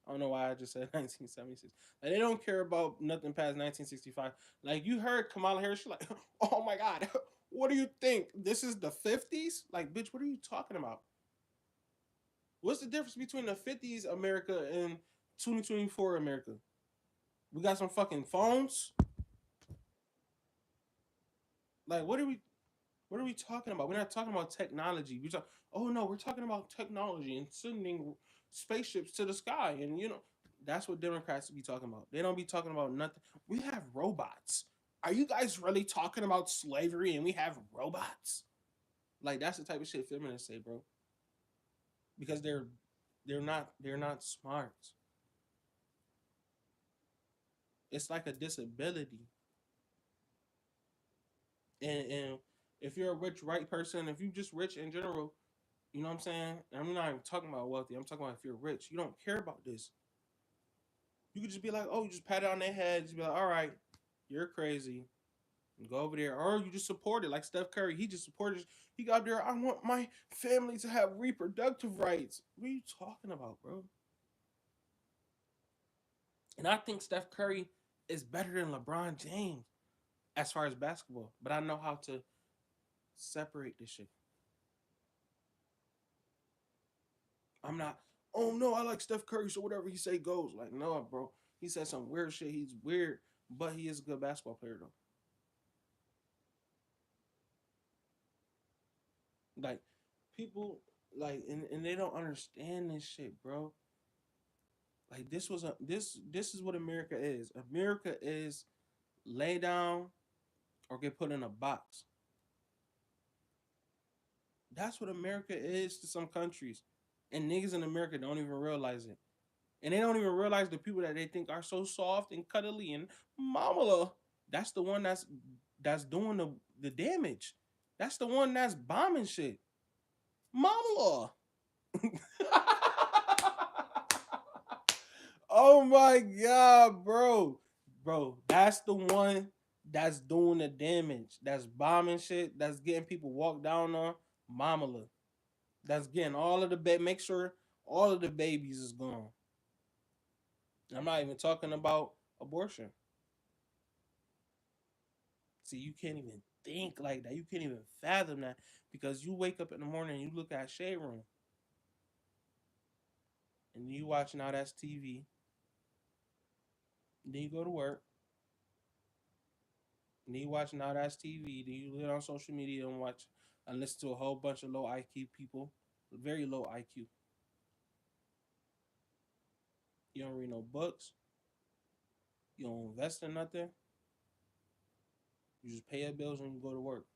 I don't know why I just said 1976. Like they don't care about nothing past 1965. Like you heard Kamala Harris, she's like, "Oh my God, what do you think? This is the 50s?" Like, bitch, what are you talking about? What's the difference between the 50s America and 2024 America? We got some fucking phones. Like, what are we talking about? We're not talking about technology. We talk. Oh no, we're talking about technology and sending spaceships to the sky, and that's what Democrats be talking about. They don't be talking about nothing. We have robots. Are you guys really talking about slavery and we have robots? Like that's the type of shit feminists say, bro. Because they're not smart. It's like a disability, and if you're a rich white person, if you just rich in general, you know what I'm saying? And I'm not even talking about wealthy. I'm talking about if you're rich, you don't care about this. You could just be like, oh, you just pat it on their head, just be like, all right, you're crazy. And go over there. Or you just support it. Like Steph Curry, he just supported he got there. I want my family to have reproductive rights. What are you talking about, bro? And I think Steph Curry is better than LeBron James as far as basketball. But I know how to separate this shit. I'm not, oh no, I like Steph Curry, so whatever he say goes. Like, no, bro. He said some weird shit. He's weird, but he is a good basketball player though. Like people and they don't understand this shit, bro. Like this is what America is. America is lay down, or get put in a box. That's what America is to some countries. And niggas in America don't even realize it. And they don't even realize the people that they think are so soft and cuddly and mamala. That's the one that's doing the damage. That's the one that's bombing shit. Mamala. Oh my god, bro. Bro, that's the one that's doing the damage. That's bombing shit. That's getting people walked down on. Mamala. That's getting all of the make sure all of the babies is gone. I'm not even talking about abortion. See, you can't even think like that. You can't even fathom that because you wake up in the morning and you look at Shade Room and you watch Now That's TV. Then you go to work. Then you watch Now That's TV. Then you get on social media and watch and listen to a whole bunch of low IQ people, very low IQ. You don't read no books. You don't invest in nothing. You just pay your bills and you go to work.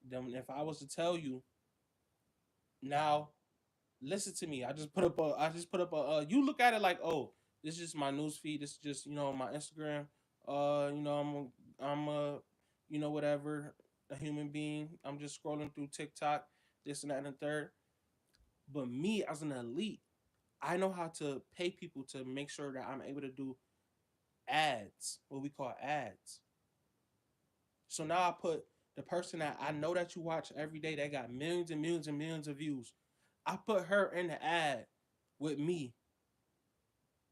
Then if I was to tell you now, listen to me. I just put up a you look at it like, oh, this is just my news feed. This is just, my Instagram. I'm a whatever, a human being. I'm just scrolling through TikTok, this and that and the third. But me as an elite, I know how to pay people to make sure that I'm able to do ads, what we call ads. So now I put the person that I know that you watch every day that got millions and millions and millions of views. I put her in the ad with me,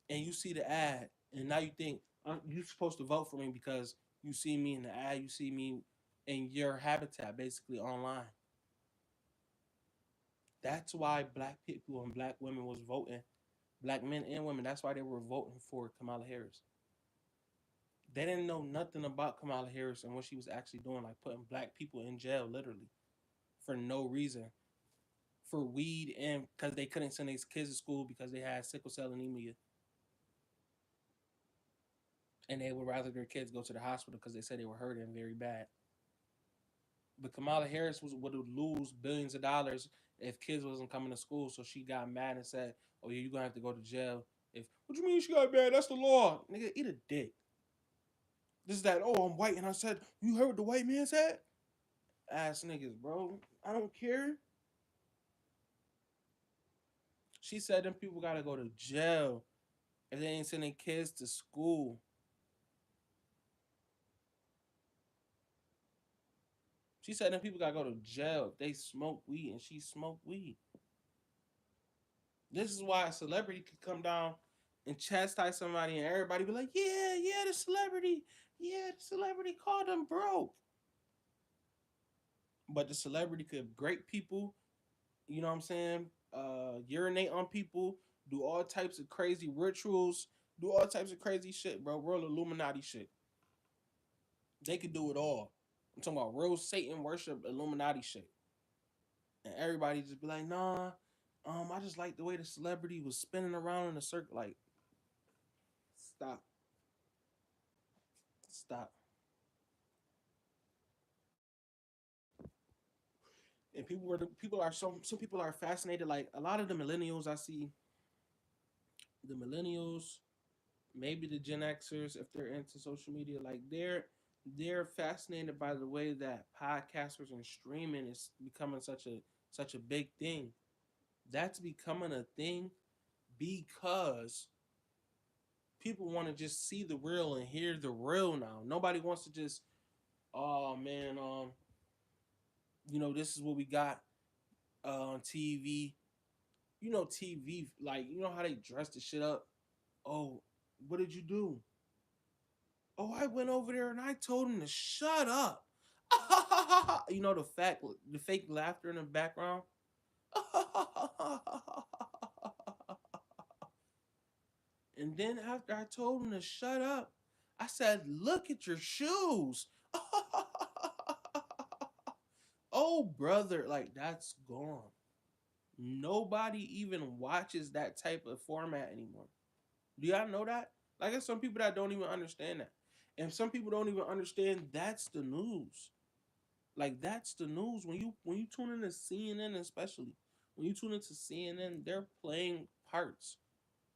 and you see the ad, and now you think you're supposed to vote for me because you see me in the ad, you see me in your habitat, basically online. That's why black people and black women was voting, black men and women. That's why they were voting for Kamala Harris. They didn't know nothing about Kamala Harris and what she was actually doing, like putting black people in jail, literally, for no reason, for weed and because they couldn't send their kids to school because they had sickle cell anemia, and they would rather their kids go to the hospital because they said they were hurting very bad. But Kamala Harris would lose billions of dollars if kids wasn't coming to school. So she got mad and said, "Oh yeah, you're gonna have to go to jail." If what you mean she got mad? That's the law, nigga. Eat a dick. This is that. Oh, I'm white, and I said, "You heard what the white man said?" Ass niggas, bro. I don't care. She said them people gotta go to jail if they ain't sending kids to school. She said them people gotta go to jail if they smoke weed, and she smoked weed. This is why a celebrity could come down and chastise somebody, and everybody be like, "Yeah, yeah, the celebrity called them broke." But the celebrity could break people. You know what I'm saying? Urinate on people, do all types of crazy rituals, do all types of crazy shit, bro. Real Illuminati shit. They could do it all. I'm talking about real Satan worship Illuminati shit. And everybody just be like, "Nah, I just like the way the celebrity was spinning around in a circle." Like, stop, stop. And some people are fascinated. Like a lot of the millennials I see, the millennials, maybe the Gen Xers, if they're into social media, like they're fascinated by the way that podcasters and streaming is becoming such a big thing. That's becoming a thing because people want to just see the real and hear the real now. Nobody wants to just, oh man, this is what we got on TV. TV, like, how they dress the shit up. Oh, what did you do? Oh, I went over there and I told him to shut up. The fake laughter in the background. And then after I told him to shut up, I said, "Look at your shoes." Oh, brother, like that's gone. Nobody even watches that type of format anymore. Do y'all know that? Like there's some people that don't even understand that. And some people don't even understand that's the news. Like that's the news. When you tune into CNN, especially when you tune into CNN, they're playing parts.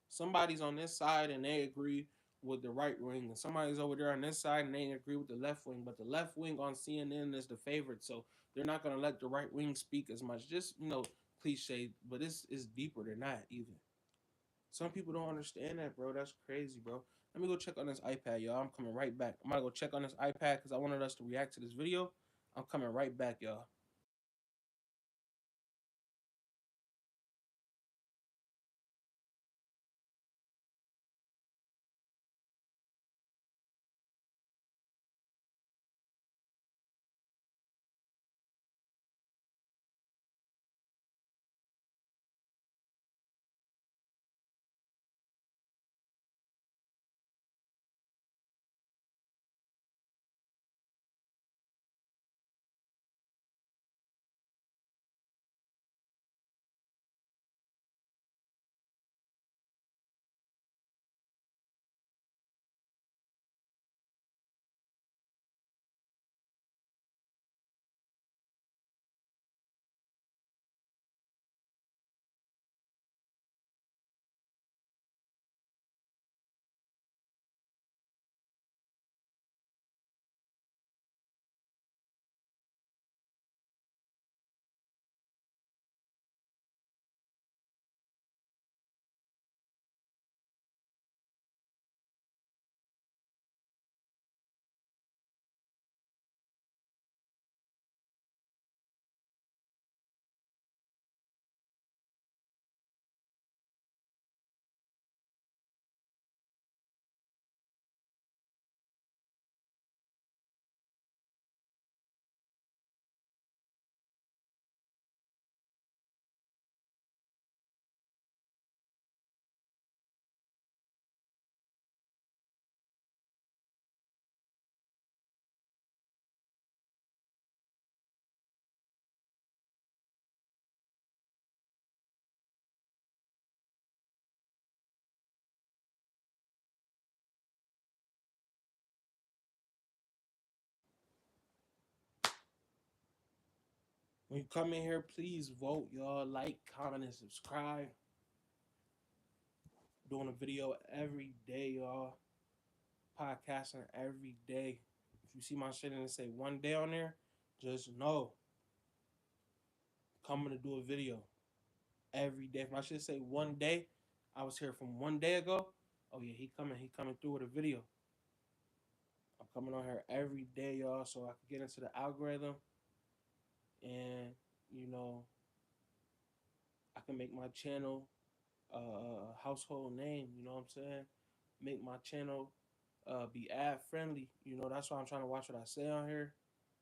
Somebody's on this side and they agree with the right wing, and somebody's over there on this side and they agree with the left wing. But the left wing on CNN is the favorite, so they're not gonna let the right wing speak as much. Just cliche, but it's deeper than that even. Some people don't understand that, bro. That's crazy, bro. Let me go check on this iPad, y'all. I'm coming right back. I'm gonna go check on this iPad because I wanted us to react to this video. I'm coming right back, y'all. When you come in here, please vote, y'all. Like, comment, and subscribe. Doing a video every day, y'all. Podcasting every day. If you see my shit and it say one day on there, just know coming to do a video every day. If my shit say one day, I was here from one day ago. Oh yeah, he coming through with a video. I'm coming on here every day, y'all, so I can get into the algorithm and you know I can make my channel a household name. You know what I'm saying? Make my channel be ad friendly. That's why I'm trying to watch what I say on here.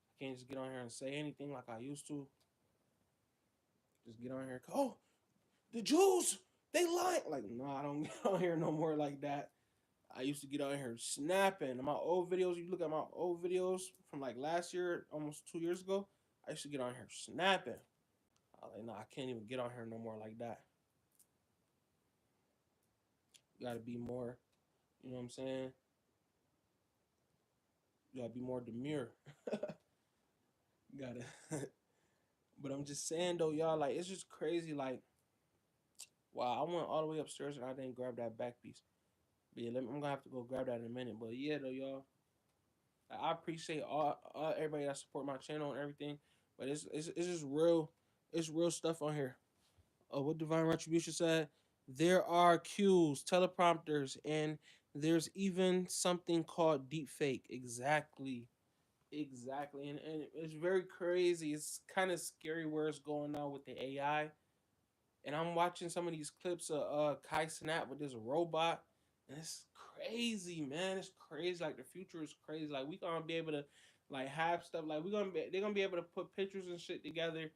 I can't just get on here and say anything like I used to. Just get on here. Oh, the Jews, they lying. Like, no, I don't get on here no more like that. I used to get on here snapping. My old videos, you look at my old videos from like last year, almost 2 years ago, I used to get on here snapping. I was like, no, I can't even get on here no more like that. You gotta be more, you know what I'm saying? You gotta be more demure. You gotta, but I'm just saying though, y'all, like, it's just crazy. Like, wow, I went all the way upstairs and I didn't grab that back piece. But yeah, I'm gonna have to go grab that in a minute. But yeah, though, y'all, I appreciate all everybody that support my channel and everything. But it's just real, it's real stuff on here. What Divine Retribution said, there are cues, teleprompters, and there's even something called deepfake. Exactly. Exactly. And it's very crazy. It's kind of scary where it's going on with the AI. And I'm watching some of these clips of Kai Snap with this robot, and it's crazy, man. It's crazy. Like the future is crazy. Like we gonna be able to like have stuff like they're gonna be able to put pictures and shit together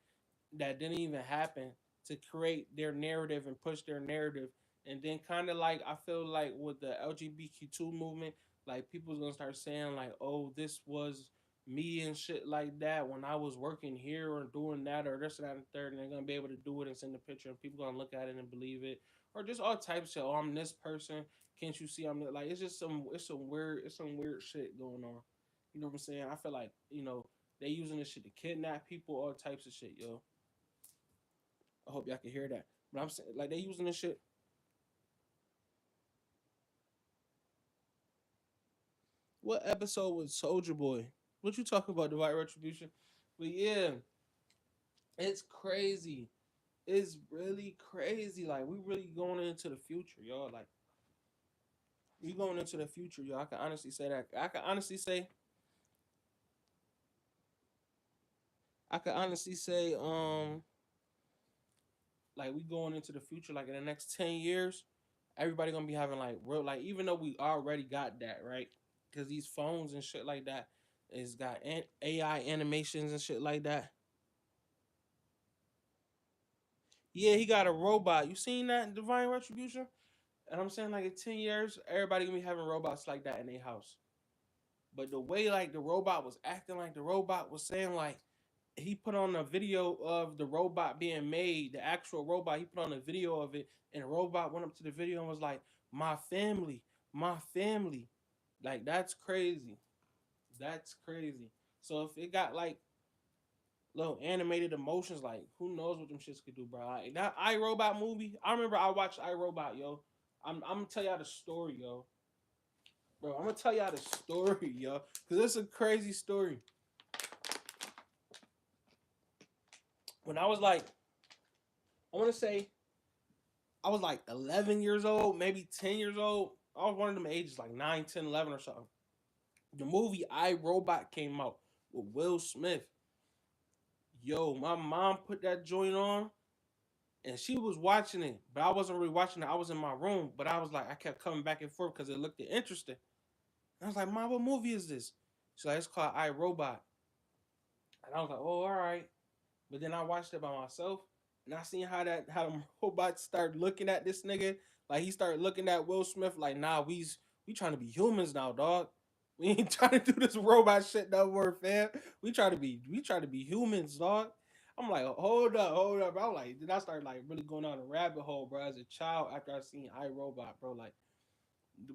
that didn't even happen to create their narrative and push their narrative. And then kind of like I feel like with the LGBTQ2 movement, like people's gonna start saying like, oh, this was me and shit like that when I was working here or doing that or this, that, and third, and they're gonna be able to do it and send a picture and people gonna look at it and believe it. Or just all types of oh, I'm this person Can't you see I'm like it's just some weird shit going on. You know what I'm saying? I feel like they using this shit to kidnap people, all types of shit, yo. I hope y'all can hear that. But I'm saying like they using this shit. What episode was Soldier Boy? What you talking about? Divine Retribution? But yeah, it's crazy. It's really crazy. Like we really going into the future, y'all. Like we going into the future, y'all. I can honestly say that. I can honestly say, like we going into the future, like in the next 10 years, everybody gonna be having like real, like even though we already got that, right? Because these phones and shit like that is got AI animations and shit like that. Yeah, he got a robot. You seen that in Divine Retribution? And I'm saying like in 10 years, everybody gonna be having robots like that in their house. But the way like the robot was acting, like the robot was saying like he put on a video of the robot being made, the actual robot. He put on a video of it, and the robot went up to the video and was like, "My family, my family." Like that's crazy. That's crazy. So if it got like little animated emotions, like who knows what them shits could do, bro? Like, that iRobot movie. I remember I watched iRobot, yo. I'm gonna tell y'all the story, yo. Bro, I'm gonna tell y'all the story, yo, because it's a crazy story. When I was like, I want to say I was like 11 years old, maybe 10 years old. I was one of them ages, like 9, 10, 11 or something. The movie I Robot came out with Will Smith. Yo, my mom put that joint on and she was watching it, but I wasn't really watching it. I was in my room, but I was like, I kept coming back and forth because it looked interesting. And I was like, Mom, what movie is this? She's like, it's called I Robot. And I was like, oh, all right. But then I watched it by myself, and I seen how the robots start looking at this nigga. Like he started looking at Will Smith like, nah, we trying to be humans now, dog. We ain't trying to do this robot shit no more, fam. We try to be humans, dog. I'm like, hold up. Bro. I'm like, then I started like really going down a rabbit hole, bro. As a child, after I seen iRobot, bro, like,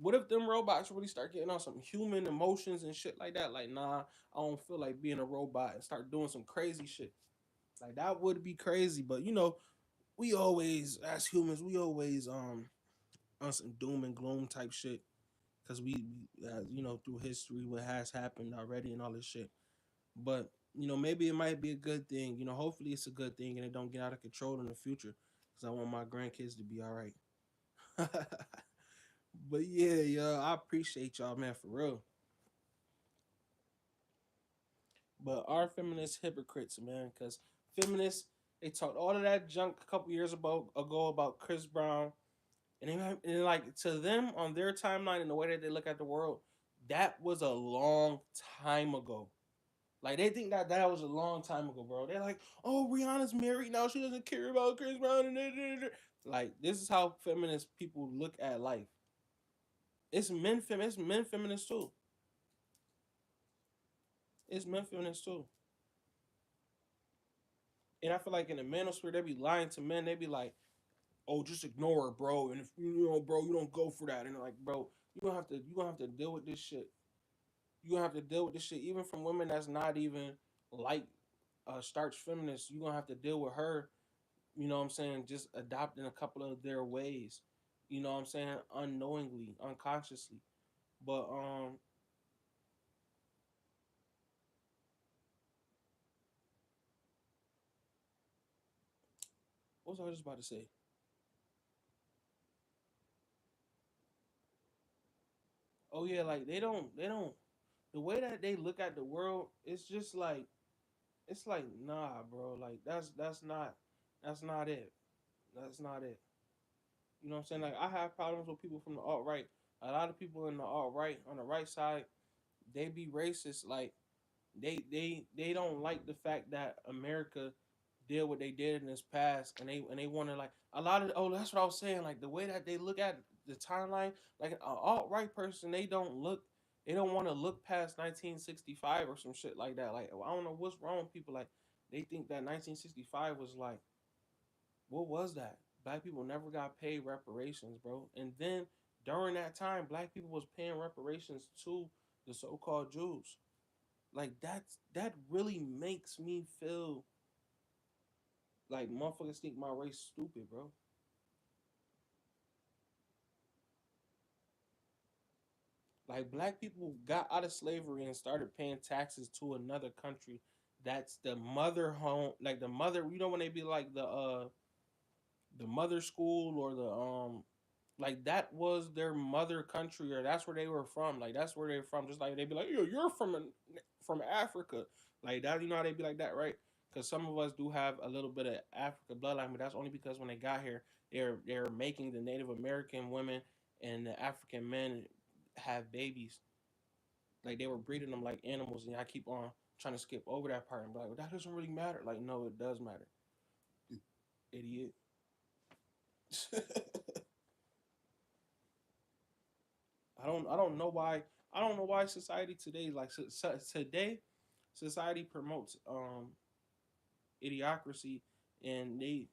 what if them robots really start getting on some human emotions and shit like that? Like, nah, I don't feel like being a robot and start doing some crazy shit. Like that would be crazy, but we always as humans, we always on some doom and gloom type shit because through history what has happened already and all this shit. But maybe it might be a good thing. Hopefully it's a good thing and it don't get out of control in the future because I want my grandkids to be all right. But yeah, I appreciate y'all, man, for real. But our feminist hypocrites, man, because feminists they talked all of that junk a couple years ago about Chris Brown. And like to them on their timeline and the way that they look at the world, that was a long time ago. Like they think that that was a long time ago, bro. They're like, oh, Rihanna's married now; she doesn't care about Chris Brown. Like this is how feminist people look at life. It's men feminists too. It's men feminists too. And I feel like in the manosphere, they be lying to men. They be like, oh, just ignore her, bro. And if bro, you don't go for that. And like, bro, you gonna have to deal with this shit. You gonna have to deal with this shit, even from women that's not even like starch feminists. You gonna have to deal with her. You know what I'm saying? Just adopting a couple of their ways. You know what I'm saying? Unknowingly, unconsciously. But what was I just about to say? Oh yeah, like they don't the way that they look at the world. It's like nah, bro. Like that's not it. That's not it. You know what I'm saying? Like I have problems with people from the alt right. A lot of people in the alt right on the right side, they be racist. Like they don't like the fact that America did what they did in this past, and they want to like a lot of that's what I was saying. Like the way that they look at the timeline, like an alt right person, they don't want to look past 1965 or some shit like that. Like I don't know what's wrong with people. Like they think that 1965 was like what was that? Black people never got paid reparations, bro. And then During that time, black people was paying reparations to the so-called Jews. Like that really makes me feel like motherfuckers think my race stupid, bro. Like black people got out of slavery and started paying taxes to another country that's the mother home, like the mother, you know, when they be like the mother school or the like that was their mother country, or that's where they were from. Like that's where they're from. Just like they'd be like, yo, you're from Africa. Like that, you know how they be like that, right? Because some of us do have a little bit of Africa bloodline, but that's only because when they got here, they're making the Native American women and the African men have babies. Like they were breeding them like animals, and I keep on trying to skip over that part and be like, well, that doesn't really matter. Like, no, it does matter, idiot. I don't know why society today, like today society promotes idiocracy, and they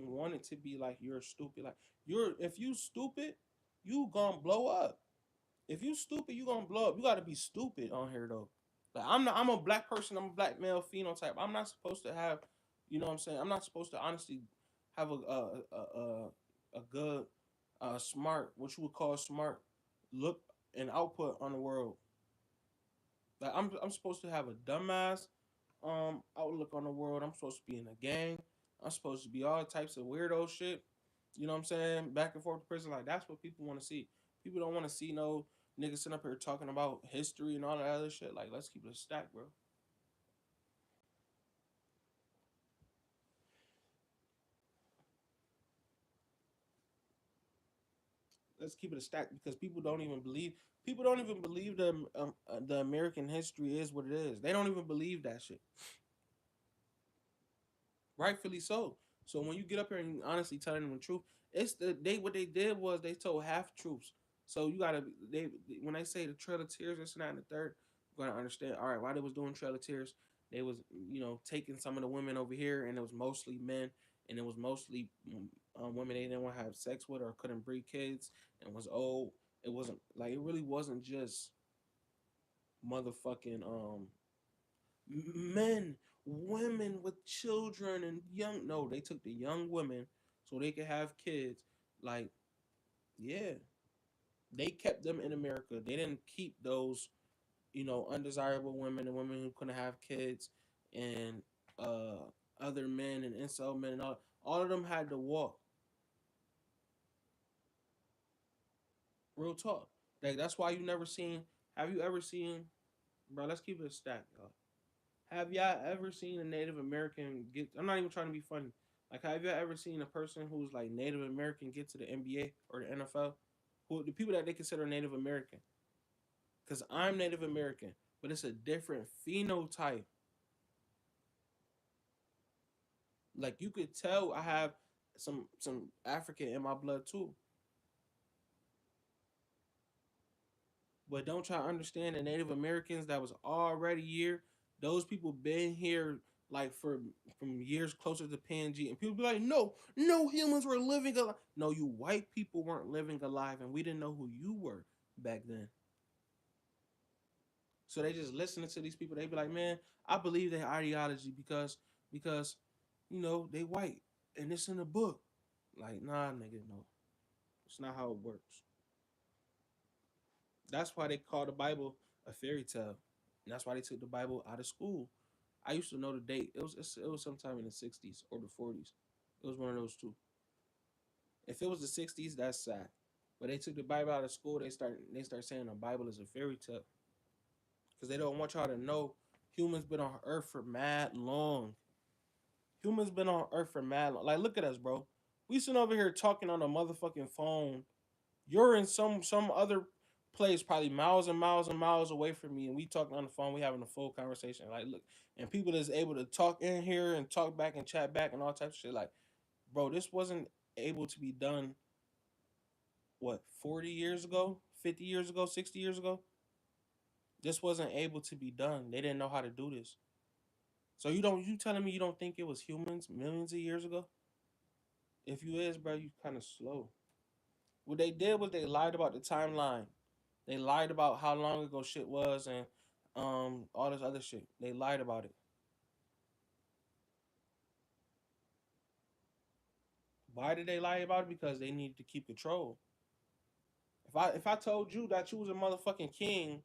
want it to be like you're stupid. Like you're if you stupid, you gonna blow up. If you stupid, you gonna blow up. You gotta be stupid on here though. Like I'm a black person. I'm a black male phenotype. I'm not supposed to have, you know what I'm saying. I'm not supposed to honestly have a good smart, what you would call smart, look and output on the world. Like I'm supposed to have a dumbass outlook on the world. I'm supposed to be in a gang. I'm supposed to be all types of weirdo shit. You know what I'm saying? Back and forth to prison. Like that's what people want to see. People don't want to see no niggas sitting up here talking about history and all that other shit. Like let's keep it a stack, bro. Let's keep it a stack because people don't even believe the American history is what it is. They don't even believe that shit. Rightfully so. So when you get up here and you honestly telling them the truth, it's they what they did was they told half truths. So you gotta they when they say the Trail of Tears, this and that and the third, you gotta understand. All right, why they was doing Trail of Tears? They was taking some of the women over here, and it was mostly men, and it was mostly women they didn't want to have sex with or couldn't breed kids, and was old. It wasn't like it really wasn't just motherfucking men, women with children and young. No, they took the young women so they could have kids. Like, yeah, they kept them in America. They didn't keep those, undesirable women and women who couldn't have kids and uh other men and incel men and all of them had to walk. Real talk. Like that's why you never seen. Have you ever seen, bro? Let's keep it a stack, y'all. Have y'all ever seen a Native American get? I'm not even trying to be funny. Like, have you ever seen a person who's like Native American get to the NBA or the NFL? Who the people that they consider Native American? Because I'm Native American, but it's a different phenotype. Like you could tell I have some African in my blood too. But don't try to understand the Native Americans that was already here. Those people been here like for from years closer to Pangaea, and people be like, no, no humans were living alive. No, you white people weren't living alive, and we didn't know who you were back then. So they just listening to these people. They be like, man, I believe their ideology because they white and it's in the book. Like, nah, nigga, no, it's not how it works. That's why they call the Bible a fairy tale. And that's why they took the Bible out of school. I used to know the date. It was sometime in the 60s or the 40s. It was one of those two. If it was the 60s, that's sad. But they took the Bible out of school. They start saying the Bible is a fairy tale because they don't want y'all to know humans been on Earth for mad long. Humans been on Earth for mad long. Like, look at us, bro. We sitting over here talking on a motherfucking phone. You're in some other place, probably miles and miles and miles away from me, and we talking on the phone. We having a full conversation. Like, look, and people that's able to talk in here and talk back and chat back and all types of shit. Like, bro, this wasn't able to be done. What 40 years ago, 50 years ago, 60 years ago? This wasn't able to be done. They didn't know how to do this. So you telling me you don't think it was humans millions of years ago? If you is, bro, you kind of slow. What they did was they lied about the timeline. They lied about how long ago shit was and all this other shit. They lied about it. Why did they lie about it? Because they needed to keep control. If I told you that you was a motherfucking king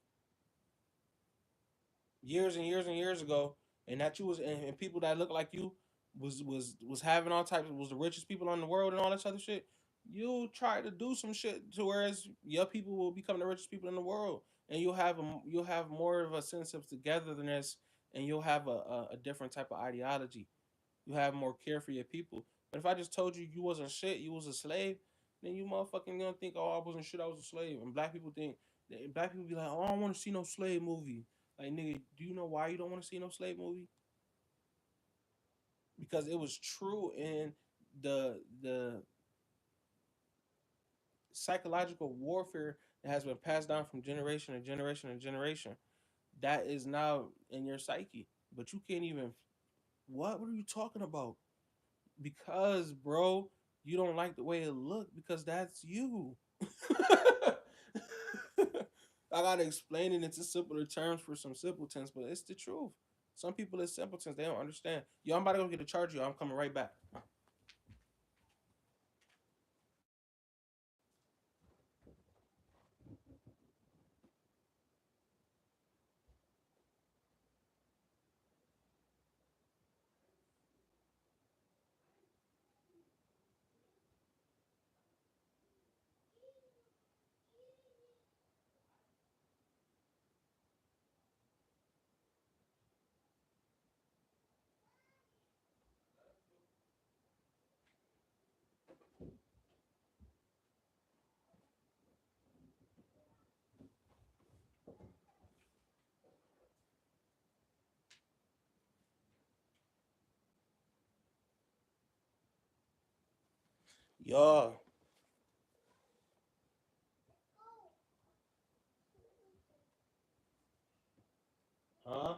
years and years and years ago, and that you was and people that look like you was having all types was the richest people in the world and all this other shit, you try to do some shit to whereas your people will become the richest people in the world, and you'll have more of a sense of togetherness, and you'll have a different type of ideology. You have more care for your people. But if I just told you you wasn't shit, you was a slave, then you motherfucking gonna think, oh, I wasn't shit, I was a slave. And black people be like, oh, I don't want to see no slave movie. Like, nigga, do you know why you don't want to see no slave movie? Because it was true in the psychological warfare that has been passed down from generation to generation to generation. That is now in your psyche. But you can't even what are you talking about? Because, bro, you don't like the way it looked because that's you. I gotta explain it into simpler terms for some simpletons, but it's the truth. Some people are simpletons, they don't understand. Yo, I'm about to go get a charger. I'm coming right back. Yo, huh?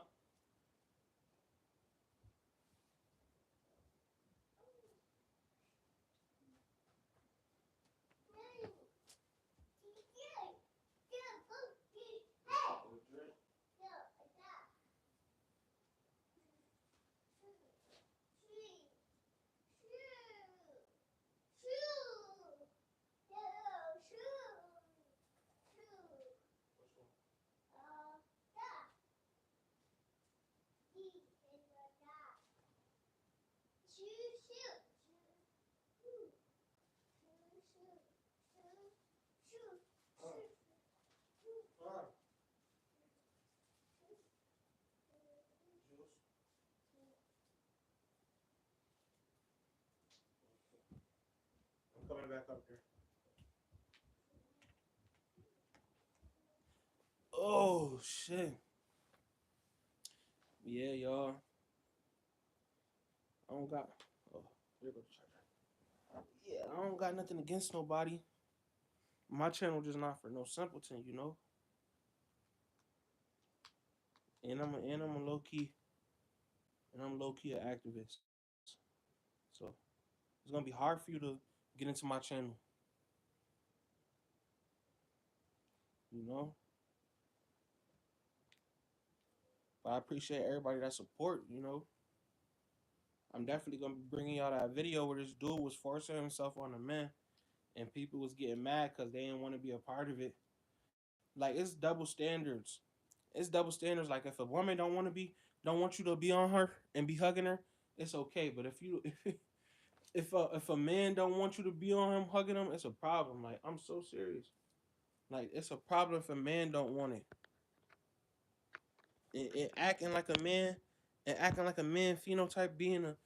I'm coming back up here. Oh shit. Yeah, y'all. I don't got. Oh, there goes the charger. Yeah, I don't got nothing against nobody. My channel just not for no simpleton, you know. And I'm a low key and I'm low key an activist. So it's gonna be hard for you to get into my channel, you know. But I appreciate everybody that support, you know. I'm definitely gonna be bringing y'all that video where this dude was forcing himself on a man, and people was getting mad because they didn't want to be a part of it. Like it's double standards. It's double standards. Like if a woman don't want you to be on her and be hugging her, it's okay. But if you if a man don't want you to be on him hugging him, it's a problem. Like I'm so serious. Like it's a problem if a man don't want it. And acting like a man, and acting like a man phenotype, being a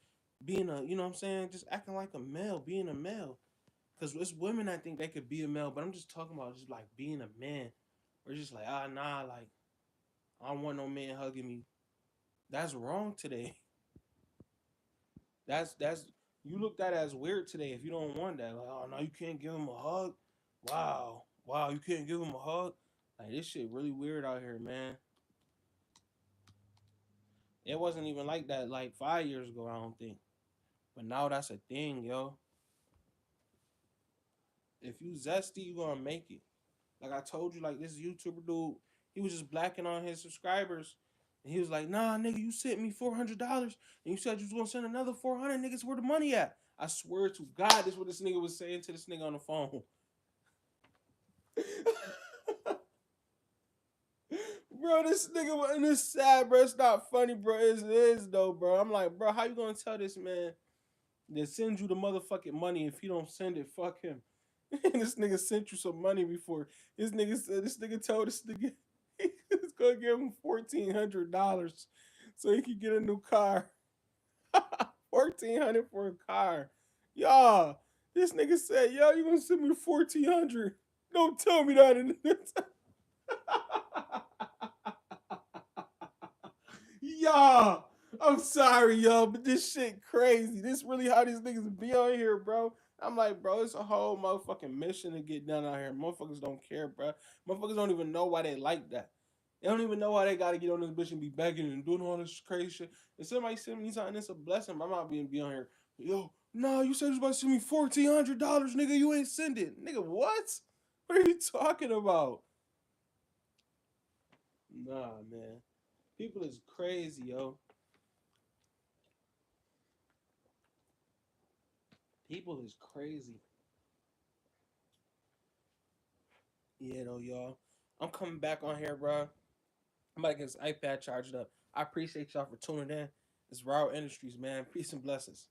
you know what I'm saying, just acting like a male, being a male. Cause it's women that think they could be a male, but I'm just talking about just like being a man. We're just like nah, like I don't want no man hugging me. That's wrong today. That's you looked at as weird today if you don't want that. Like, oh no, you can't give him a hug. Wow, you can't give him a hug. Like this shit really weird out here, man. It wasn't even like that like 5 years ago, I don't think. But now that's a thing, yo. If you zesty, you gonna make it. Like I told you, like this YouTuber dude, he was just blacking on his subscribers. And he was like, nah, nigga, you sent me $400 and you said you was gonna send another 400 niggas where the money at. I swear to God, this is what this nigga was saying to this nigga on the phone. Bro, this nigga, and it's sad, bro. It's not funny, bro. It is though, bro. I'm like, bro, how you gonna tell this man that sends you the motherfucking money if you don't send it? Fuck him. And this nigga sent you some money before. This nigga said, this nigga told this nigga he was gonna give him $1,400 so he could get a new car. 1,400 for a car. Y'all, this nigga said, yo, you gonna send me 1,400? Don't tell me that in this. Y'all, I'm sorry, y'all, but this shit crazy. This really how these niggas be on here, bro. I'm like, bro, it's a whole motherfucking mission to get done out here. Motherfuckers don't care, bro. Motherfuckers don't even know why they like that. They don't even know why they gotta get on this bitch and be begging and doing all this crazy shit. If somebody send me something, it's a blessing. I'm not being be on here. Yo, no, you said you was about to send me $1,400, nigga. You ain't send it, nigga. What? What are you talking about? Nah, man. People is crazy, yo. People is crazy. Yeah, though, y'all. I'm coming back on here, bro. I'm about to get this iPad charged up. I appreciate y'all for tuning in. It's Raw Industries, man. Peace and blessings.